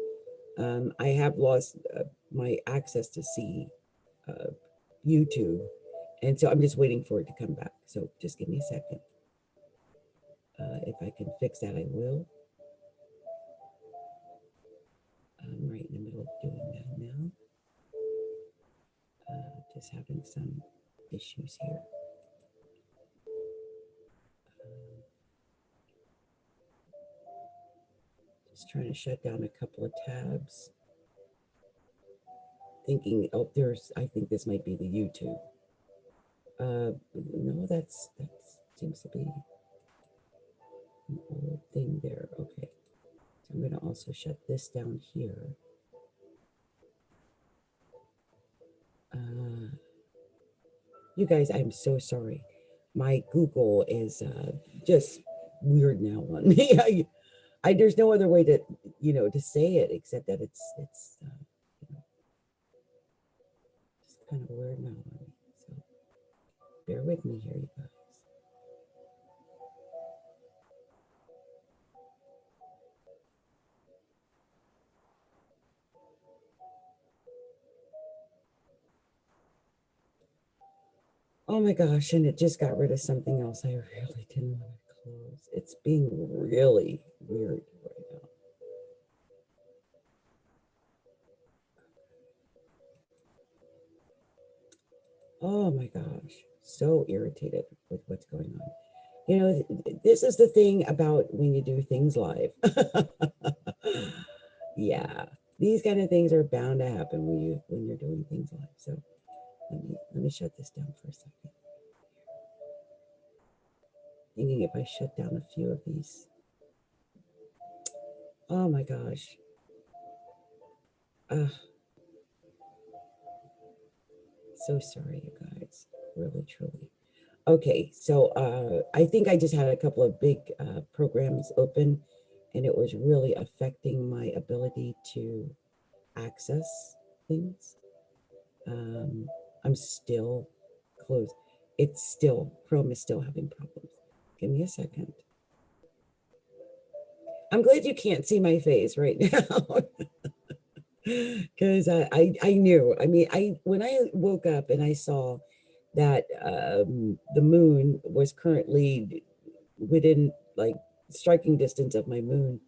I have lost my access to see YouTube, and so I'm just waiting for it to come back. So just give me a second. If I can fix that, I will. I'm right in the middle of doing that now. Just having some issues here. Just trying to shut down a couple of tabs. Thinking, oh, I think this might be the YouTube. No, that seems to be an old thing there. Okay. So I'm going to also shut this down here. You guys, I'm so sorry. My Google is just weird now on me. There's no other way to say it except that it's just kind of weird now on me. So bear with me here, you guys. Oh my gosh, and it just got rid of something else I really didn't want to close. It's being really weird right now. Oh my gosh, so irritated with what's going on. You know, this is the thing about when you do things live. Yeah, these kind of things are bound to happen when you're doing things live. So let me shut this down for a second. Thinking if I shut down a few of these. Oh my gosh. So sorry, you guys. Really, truly. Okay, so I think I just had a couple of big programs open, and it was really affecting my ability to access things. I'm still closed. It's still, Chrome is still having problems. Give me a second. I'm glad you can't see my face right now. Because I knew. I mean, when I woke up and I saw that the moon was currently within like striking distance of my moon,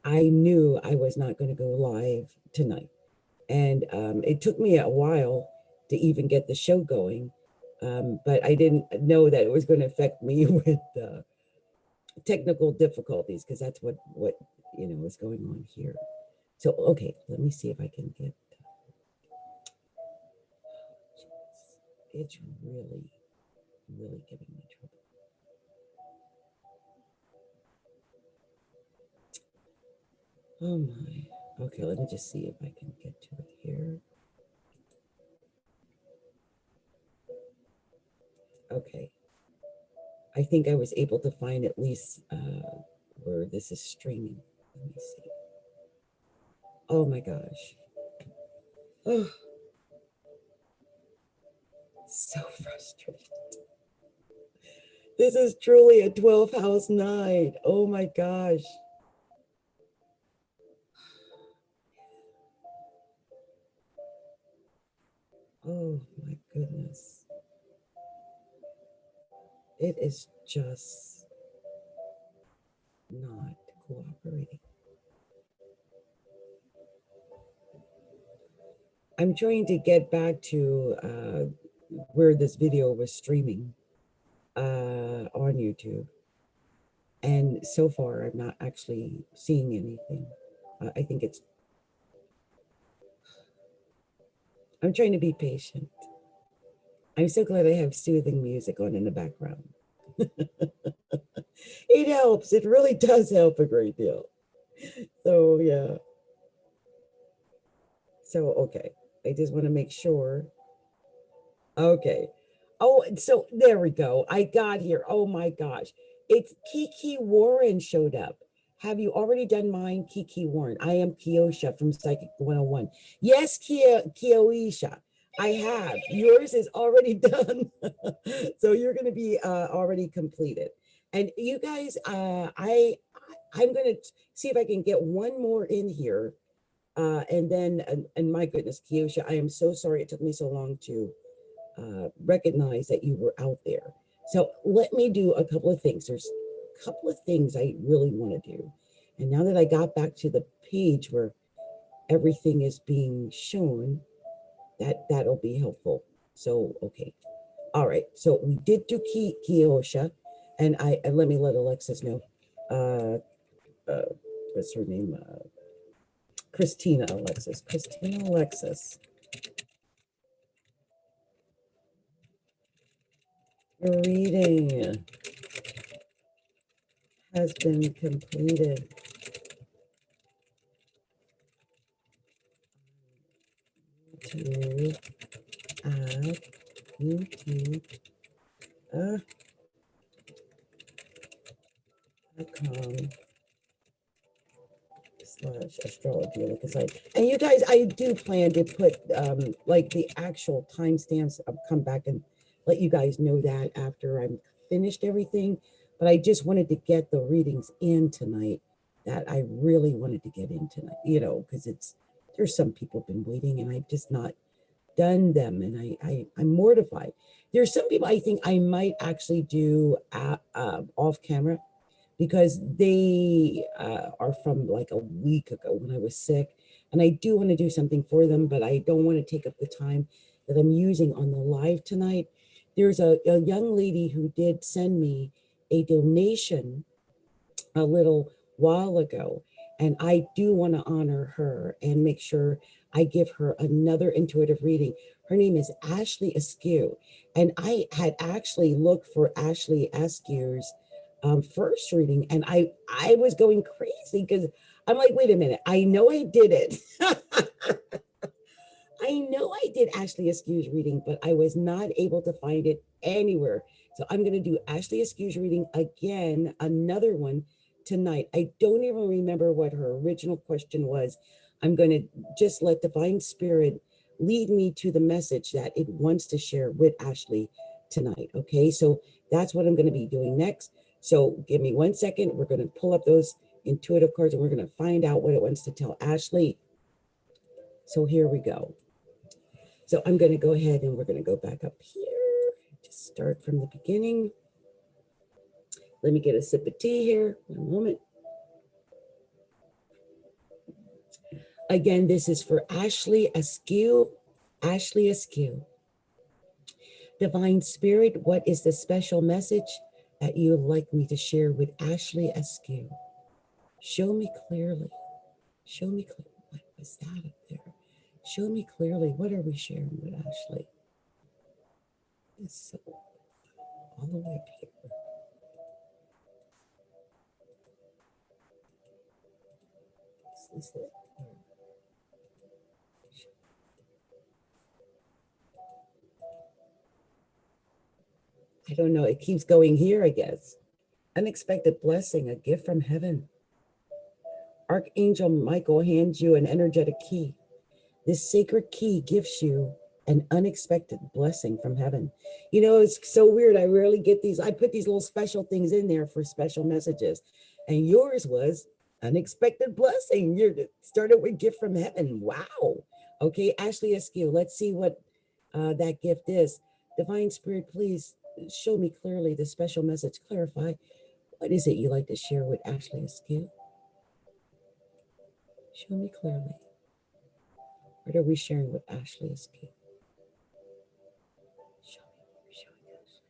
I knew I was not going to go live tonight. And it took me a while to even get the show going, but I didn't know that it was going to affect me with technical difficulties, because that's what is going on here. So okay, let me see if I can get. It's really, really giving me trouble. Oh my. Okay, let me just see if I can get to it here. Okay. I think I was able to find at least where this is streaming. Let me see. Oh my gosh. Oh, so frustrated. This is truly a 12th house night. Oh my gosh. Oh my goodness. It is just not cooperating. I'm trying to get back to where this video was streaming on YouTube. And so far, I'm not actually seeing anything. I think I'm trying to be patient. I'm so glad I have soothing music on in the background. It helps. It really does help a great deal. So, yeah. So, okay. I just want to make sure. Okay. Oh, so there we go. I got here. Oh my gosh. It's Kiki Warren showed up. Have you already done mine, Kiki Warren? I am Keoisha from Psychic 101. Yes, Keoisha. I have. Yours is already done. So you're going to be already completed. And you guys, I'm going to see if I can get one more in here. And then, and my goodness, Keoisha, I am so sorry it took me so long to recognize that you were out there. So let me do a couple of things. There's a couple of things I really want to do. And now that I got back to the page where everything is being shown, that'll be helpful. So, okay. All right. So we did do Keosha, and let me let Alexis know. What's her name? Christina Alexis. Christina Alexis. Your reading has been completed. To add YouTube /astrology like the site. And you guys, I do plan to put like the actual timestamps. I'll come back and let you guys know that after I'm finished everything. But I just wanted to get the readings in tonight that I really wanted to get in tonight, because there's some people been waiting, and I've just not done them, and I'm mortified. There's some people I think I might actually do off camera, because they are from like a week ago when I was sick, and I do want to do something for them, but I don't want to take up the time that I'm using on the live tonight. There's a young lady who did send me a donation a little while ago, and I do want to honor her and make sure I give her another intuitive reading. Her name is Ashley Askew, and I had actually looked for Ashley Askew's first reading, and I was going crazy because I'm like, wait a minute, I know I did it. I know I did Ashley Askew's reading, but I was not able to find it anywhere. So I'm going to do Ashley Askew's reading again, another one tonight. I don't even remember what her original question was. I'm going to just let Divine Spirit lead me to the message that it wants to share with Ashley tonight. Okay, so that's what I'm going to be doing next. So give me 1 second. We're going to pull up those intuitive cards and we're going to find out what it wants to tell Ashley. So here we go. So I'm going to go ahead and we're going to go back up here. Just start from the beginning. Let me get a sip of tea here. 1 moment. Again, this is for Ashley Askew. Ashley Askew. Divine Spirit, what is the special message that you would like me to share with Ashley Askew? Show me clearly. Show me clearly. What was that up there? Show me clearly. What are we sharing with Ashley? It's so all the way up here. Is it? I don't know. It keeps going here, I guess. Unexpected blessing, a gift from heaven. Archangel Michael hands you an energetic key. This sacred key gives you an unexpected blessing from heaven. You know, it's so weird. I rarely get these. I put these little special things in there for special messages. And yours was unexpected blessing. You started with gift from heaven. Wow. Okay, Ashley Askew, let's see what that gift is. Divine Spirit, please show me clearly the special message. Clarify. What is it you like to share with Ashley Askew? Show me clearly. What are we sharing with Ashley Askew? Show me what we're showing Ashley.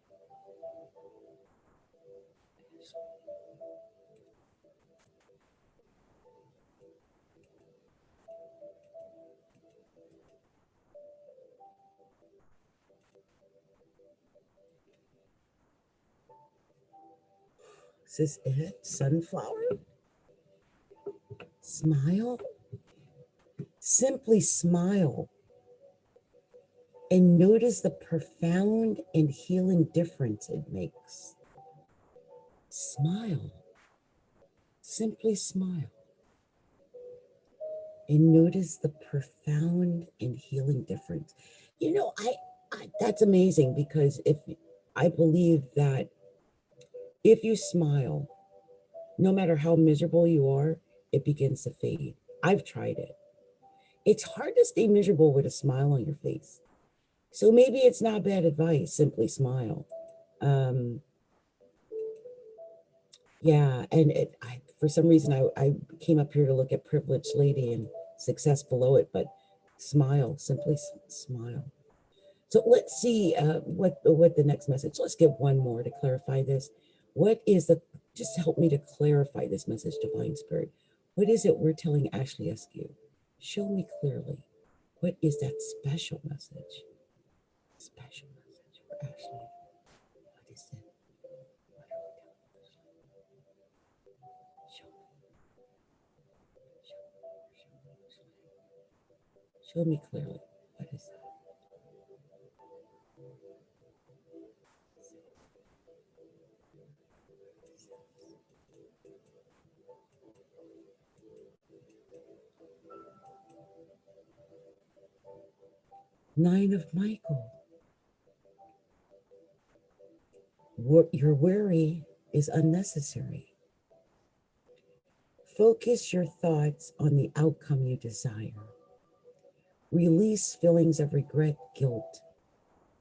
Is this it? Sunflower? Smile? Simply smile and notice the profound and healing difference it makes. Smile. Simply smile and notice the profound and healing difference. You know, that's amazing, because if I believe that if you smile, no matter how miserable you are, it begins to fade. I've tried it. It's hard to stay miserable with a smile on your face. So maybe it's not bad advice, simply smile. Yeah, and for some reason, I came up here to look at Privileged Lady and Success below it, but smile, simply smile. So let's see what the next message. Let's get one more to clarify this. What is just help me to clarify this message, Divine Spirit. What is it we're telling Ashley Askew? Show me clearly. What is that special message? Special message for Ashley. What is it? What are we telling Ashley? Show me. Show me clearly. What is that? Nine of Michael. Your worry is unnecessary. Focus your thoughts on the outcome you desire. Release feelings of regret, guilt,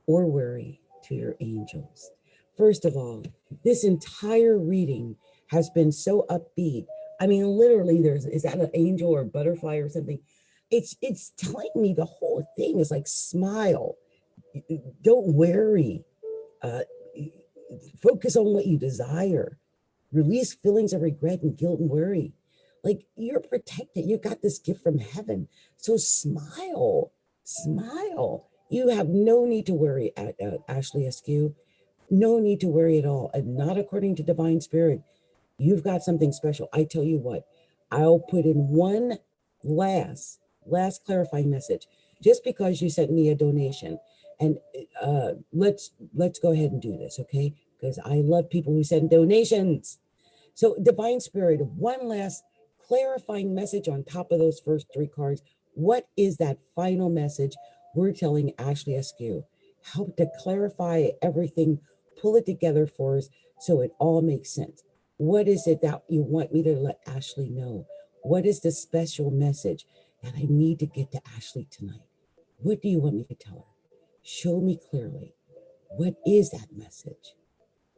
or worry to your angels. First of all, this entire reading has been so upbeat. I mean, literally, is that an angel or a butterfly or something? It's telling me the whole thing is like smile, don't worry, uh, focus on what you desire, release feelings of regret and guilt and worry. Like you're protected. You got this gift from heaven. So smile, smile. You have no need to worry, Ashley Askew. No need to worry at all. And not according to divine spirit. You've got something special. I tell you what, I'll put in one last clarifying message. Just because you sent me a donation, and let's go ahead and do this, okay? Because I love people who send donations. So, divine spirit, one last clarifying message on top of those first three cards. What is that final message we're telling Ashley Askew? Help to clarify everything, pull it together for us so it all makes sense. What is it that you want me to let Ashley know? What is the special message that I need to get to Ashley tonight? What do you want me to tell her? Show me clearly. What is that message?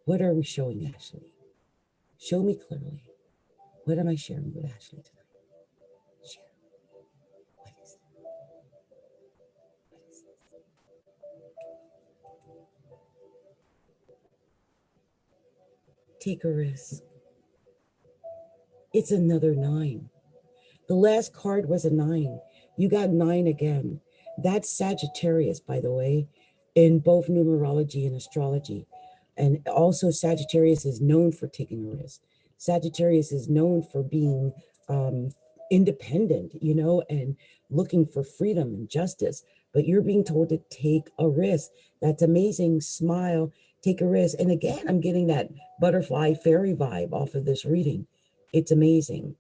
What are we showing Ashley? Show me clearly. What am I sharing with Ashley tonight? Share. What is it? What is it? Take a risk. It's another 9. The last card was a 9. You got 9 again. That's Sagittarius, by the way, in both numerology and astrology. And also, Sagittarius is known for taking a risk. Sagittarius is known for being independent, and looking for freedom and justice. But you're being told to take a risk. That's amazing. Smile, take a risk. And again, I'm getting that butterfly fairy vibe off of this reading. It's amazing.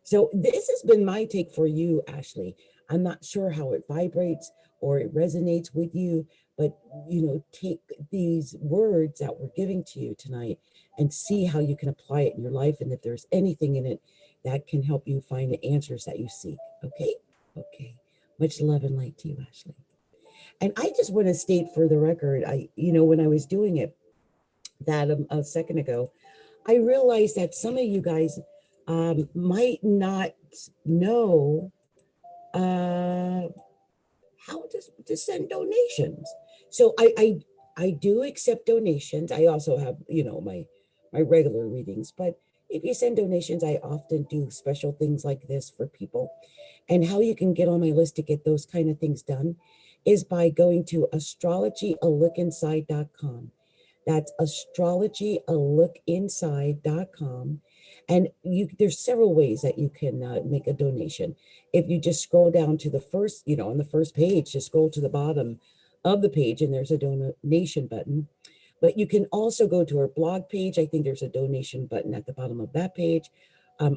So this has been my take for you, Ashley. I'm not sure how it vibrates or it resonates with you, but take these words that we're giving to you tonight and see how you can apply it in your life, and if there's anything in it that can help you find the answers that you seek. Okay? Okay. Much love and light to you, Ashley. And I just want to state for the record, when I was doing it that a second ago, I realized that some of you guys might not know how to send donations. So I do accept donations. I also have my regular readings, but if you send donations, I often do special things like this for people. And how you can get on my list to get those kind of things done is by going to astrologyalookinside.com. That's astrologyalookinside.com. And there's several ways that you can make a donation. If you just scroll down to the first, on the first page, just scroll to the bottom of the page and there's a donation button. But you can also go to our blog page. I think there's a donation button at the bottom of that page.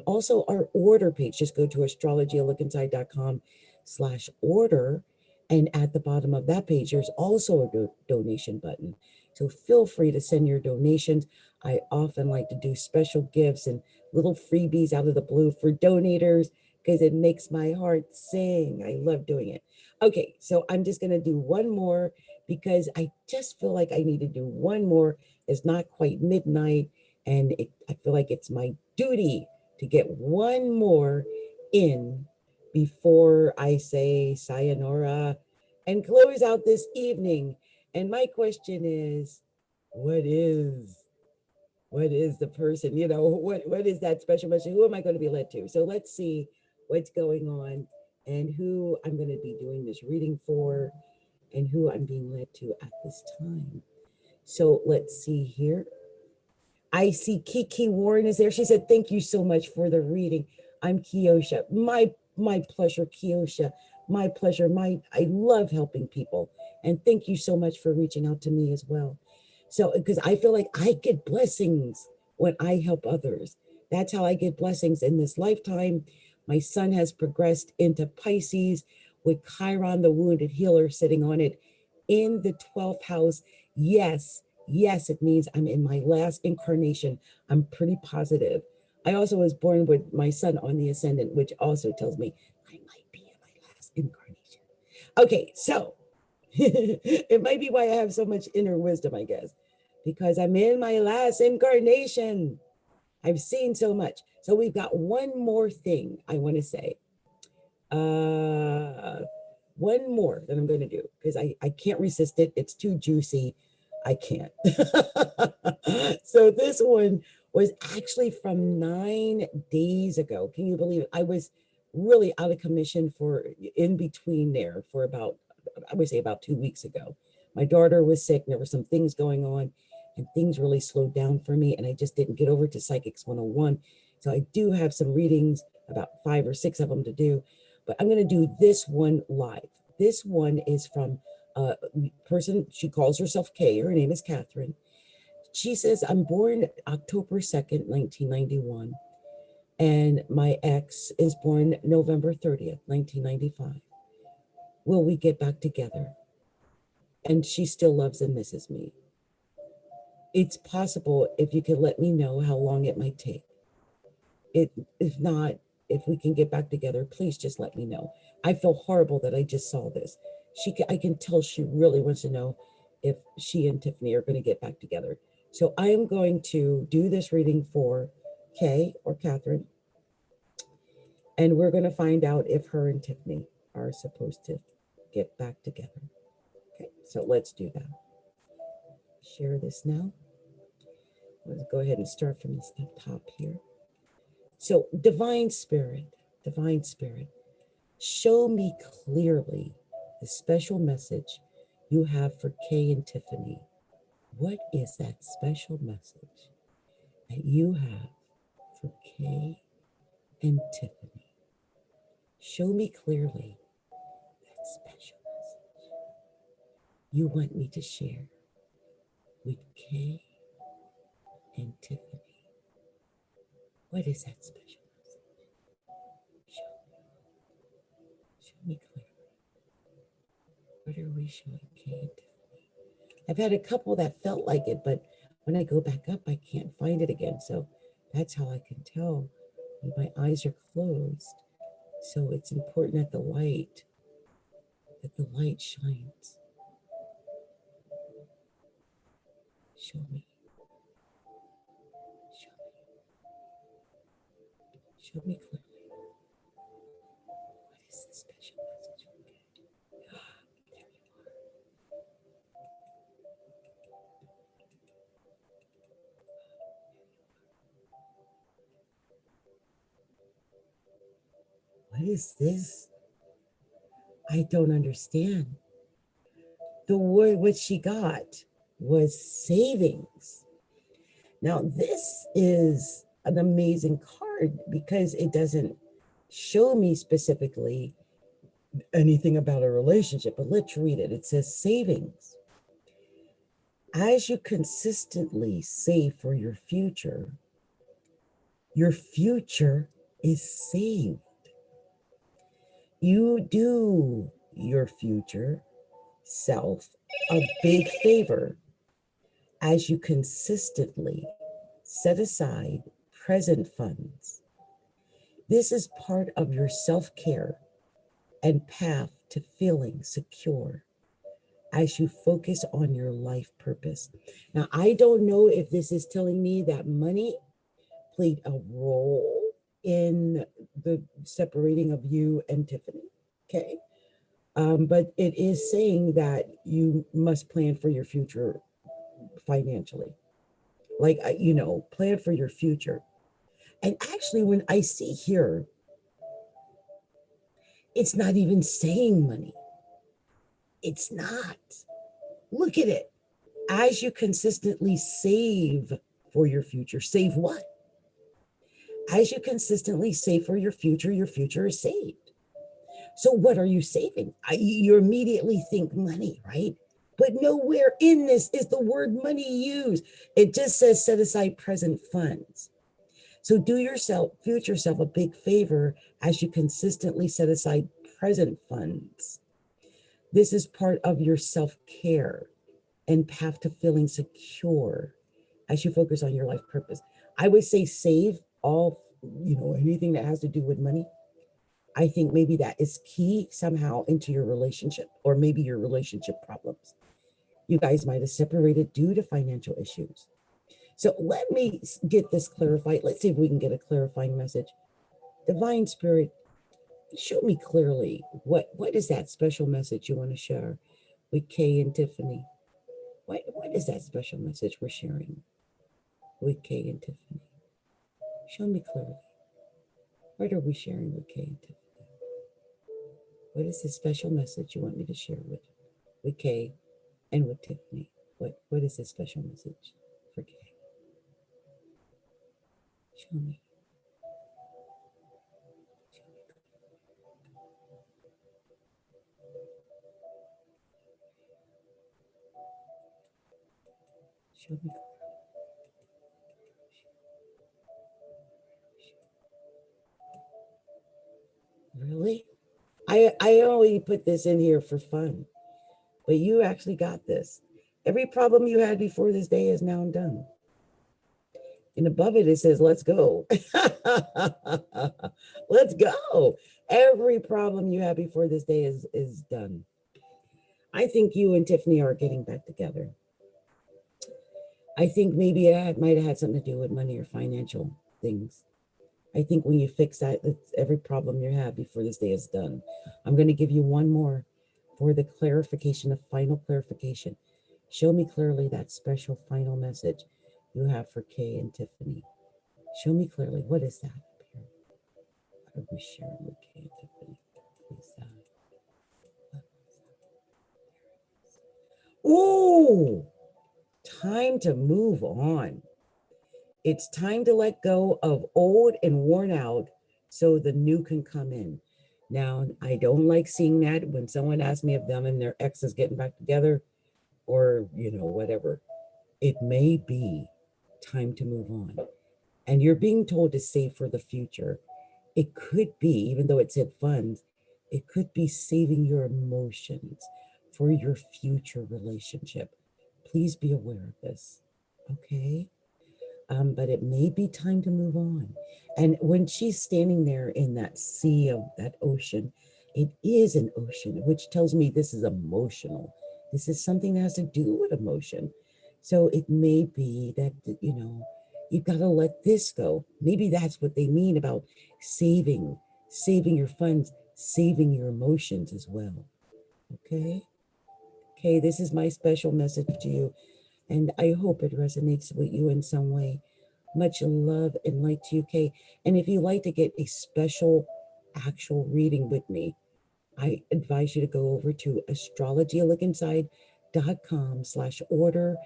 Also our order page, just go to astrologyalookinside.com/order. And at the bottom of that page, there's also a donation button. So feel free to send your donations. I often like to do special gifts and little freebies out of the blue for donators because it makes my heart sing. I love doing it. Okay, so I'm just going to do one more because I just feel like I need to do one more. It's not quite midnight, and I feel like it's my duty to get one more in before I say sayonara and close out this evening. And my question is, what is the person, what is that special message? Who am I going to be led to? So let's see what's going on and who I'm going to be doing this reading for and who I'm being led to at this time. So let's see here. I see Kiki Warren is there. She said, thank you so much for the reading. I'm Keoisha. My pleasure, Keoisha. My pleasure. I love helping people. And thank you so much for reaching out to me as well. So, because I feel like I get blessings when I help others. That's how I get blessings in this lifetime. My son has progressed into Pisces with Chiron, the wounded healer, sitting on it in the 12th house. Yes, it means I'm in my last incarnation. I'm pretty positive. I also was born with my son on the ascendant, which also tells me I might be in my last incarnation. Okay, so it might be why I have so much inner wisdom, I guess, because I'm in my last incarnation. I've seen so much. So we've got one more thing I want to say. Uh, one more that I'm going to do because I can't resist it. It's too juicy. I can't. So this one was actually from 9 days ago. Can you believe it? I was really out of commission for in between there for about, I would say about 2 weeks ago. My daughter was sick. There were some things going on and things really slowed down for me. And I just didn't get over to Psychics 101. So I do have some readings, about 5 or 6 of them to do, but I'm going to do this one live. This one is from a person, she calls herself Kay. Her name is Catherine. She says, I'm born October 2nd, 1991. And my ex is born November 30th, 1995. Will we get back together? And she still loves and misses me. It's possible if you could let me know how long it might take. If not, if we can get back together, please just let me know. I feel horrible that I just saw this. I can tell she really wants to know if she and Tiffany are going to get back together. So I am going to do this reading for Kay or Catherine, and we're going to find out if her and Tiffany are supposed to get back together. Okay, so let's do that. Share this now. Let's go ahead and start from the top here. So, Divine Spirit, show me clearly the special message you have for Kay and Tiffany. What is that special message that you have for Kay and Tiffany? Show me clearly that special message you want me to share with Kay and Tiffany. What is that special message? Show me clearly. What are we showing Kay and Tiffany? I've had a couple that felt like it, but when I go back up, I can't find it again. So that's how I can tell when my eyes are closed. So it's important that the light shines. Show me. Show me clearly. What is the special message from Kay? There you are. What is this? I don't understand. The word what she got was savings. Now, this is an amazing card because it doesn't show me specifically anything about a relationship, but let's read it. It says savings. As you consistently save for your future is saved. You do your future self a big favor as you consistently set aside present funds. This is part of your self-care and path to feeling secure as you focus on your life purpose. Now, I don't know if this is telling me that money played a role in the separating of you and Tiffany, okay? But it is saying that you must plan for your future financially. Like, plan for your future. And actually, when I see here, it's not even saying money. It's not. Look at it. As you consistently save for your future, save what? As you consistently save for your future is saved. So what are you saving? You immediately think money, right? But nowhere in this is the word money used. It just says set aside present funds. So do yourself, future self, a big favor as you consistently set aside present funds. This is part of your self-care and path to feeling secure as you focus on your life purpose. I would say save all, anything that has to do with money. I think maybe that is key somehow into your relationship, or maybe your relationship problems. You guys might have separated due to financial issues. So let me get this clarified. Let's see if we can get a clarifying message. Divine Spirit, show me clearly what is that special message you want to share with Kay and Tiffany? What is that special message we're sharing with Kay and Tiffany? Show me clearly. What are we sharing with Kay and Tiffany? What is the special message you want me to share with Kay and with Tiffany? What is the special message for Kay? Show me. Show me. Really? I only put this in here for fun, but you actually got this. Every problem you had before this day is now done. And above it, it says, let's go. Let's go. Every problem you had before this day is done. I think you and Tiffany are getting back together. I think maybe it might have had something to do with money or financial things. I think when you fix that, it's every problem you have before this day is done. I'm going to give you one more for the clarification, the final clarification. Show me clearly that special final message you have for Kay and Tiffany. Show me clearly. What is that up here? What are we sharing with Kay and Tiffany? What is that? Ooh, time to move on. It's time to let go of old and worn out so the new can come in. Now, I don't like seeing that when someone asks me if them and their ex is getting back together or, whatever. It may be time to move on. And you're being told to save for the future. It could be, even though it said funds, it could be saving your emotions for your future relationship. Please be aware of this. Okay? But it may be time to move on. And when she's standing there in that sea of that ocean, it is an ocean, which tells me this is emotional. This is something that has to do with emotion. So it may be that, you've got to let this go. Maybe that's what they mean about saving your funds, saving your emotions as well. Okay? Okay, this is my special message to you. And I hope it resonates with you in some way. Much love and light to you, Kay. And if you'd like to get a special actual reading with me, I advise you to go over to astrologylookinside.com/order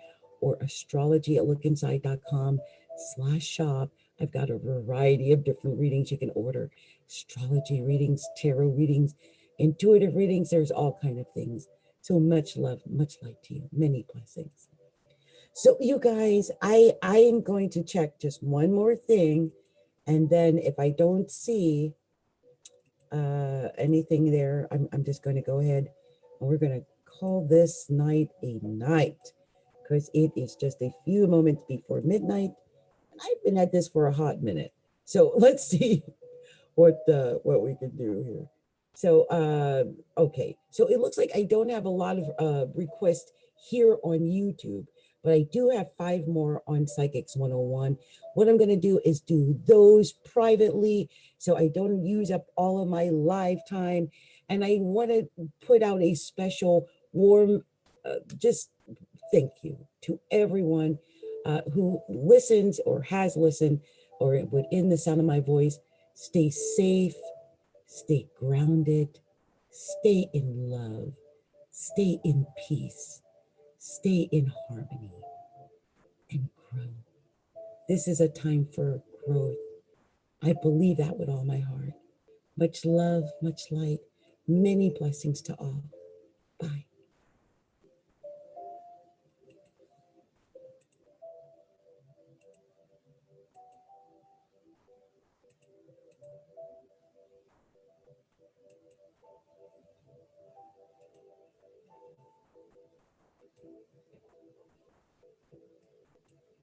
or astrologylookinside.com/shop. I've got a variety of different readings you can order. Astrology readings, tarot readings, intuitive readings, there's all kind of things. So much love, much light to you. Many blessings. So you guys, I am going to check just one more thing. And then if I don't see anything there, I'm just going to go ahead and we're going to call this night a night because it is just a few moments before midnight. And I've been at this for a hot minute. So let's see what we can do here. So, okay. So it looks like I don't have a lot of requests here on YouTube, but I do have 5 more on Psychics 101. What I'm going to do is do those privately so I don't use up all of my live time. And I want to put out a special warm, just thank you to everyone who listens or has listened or within the sound of my voice. Stay safe, stay grounded, stay in love, stay in peace, stay in harmony, and grow. This is a time for growth. I believe that with all my heart. Much love, much light, many blessings to all. Bye.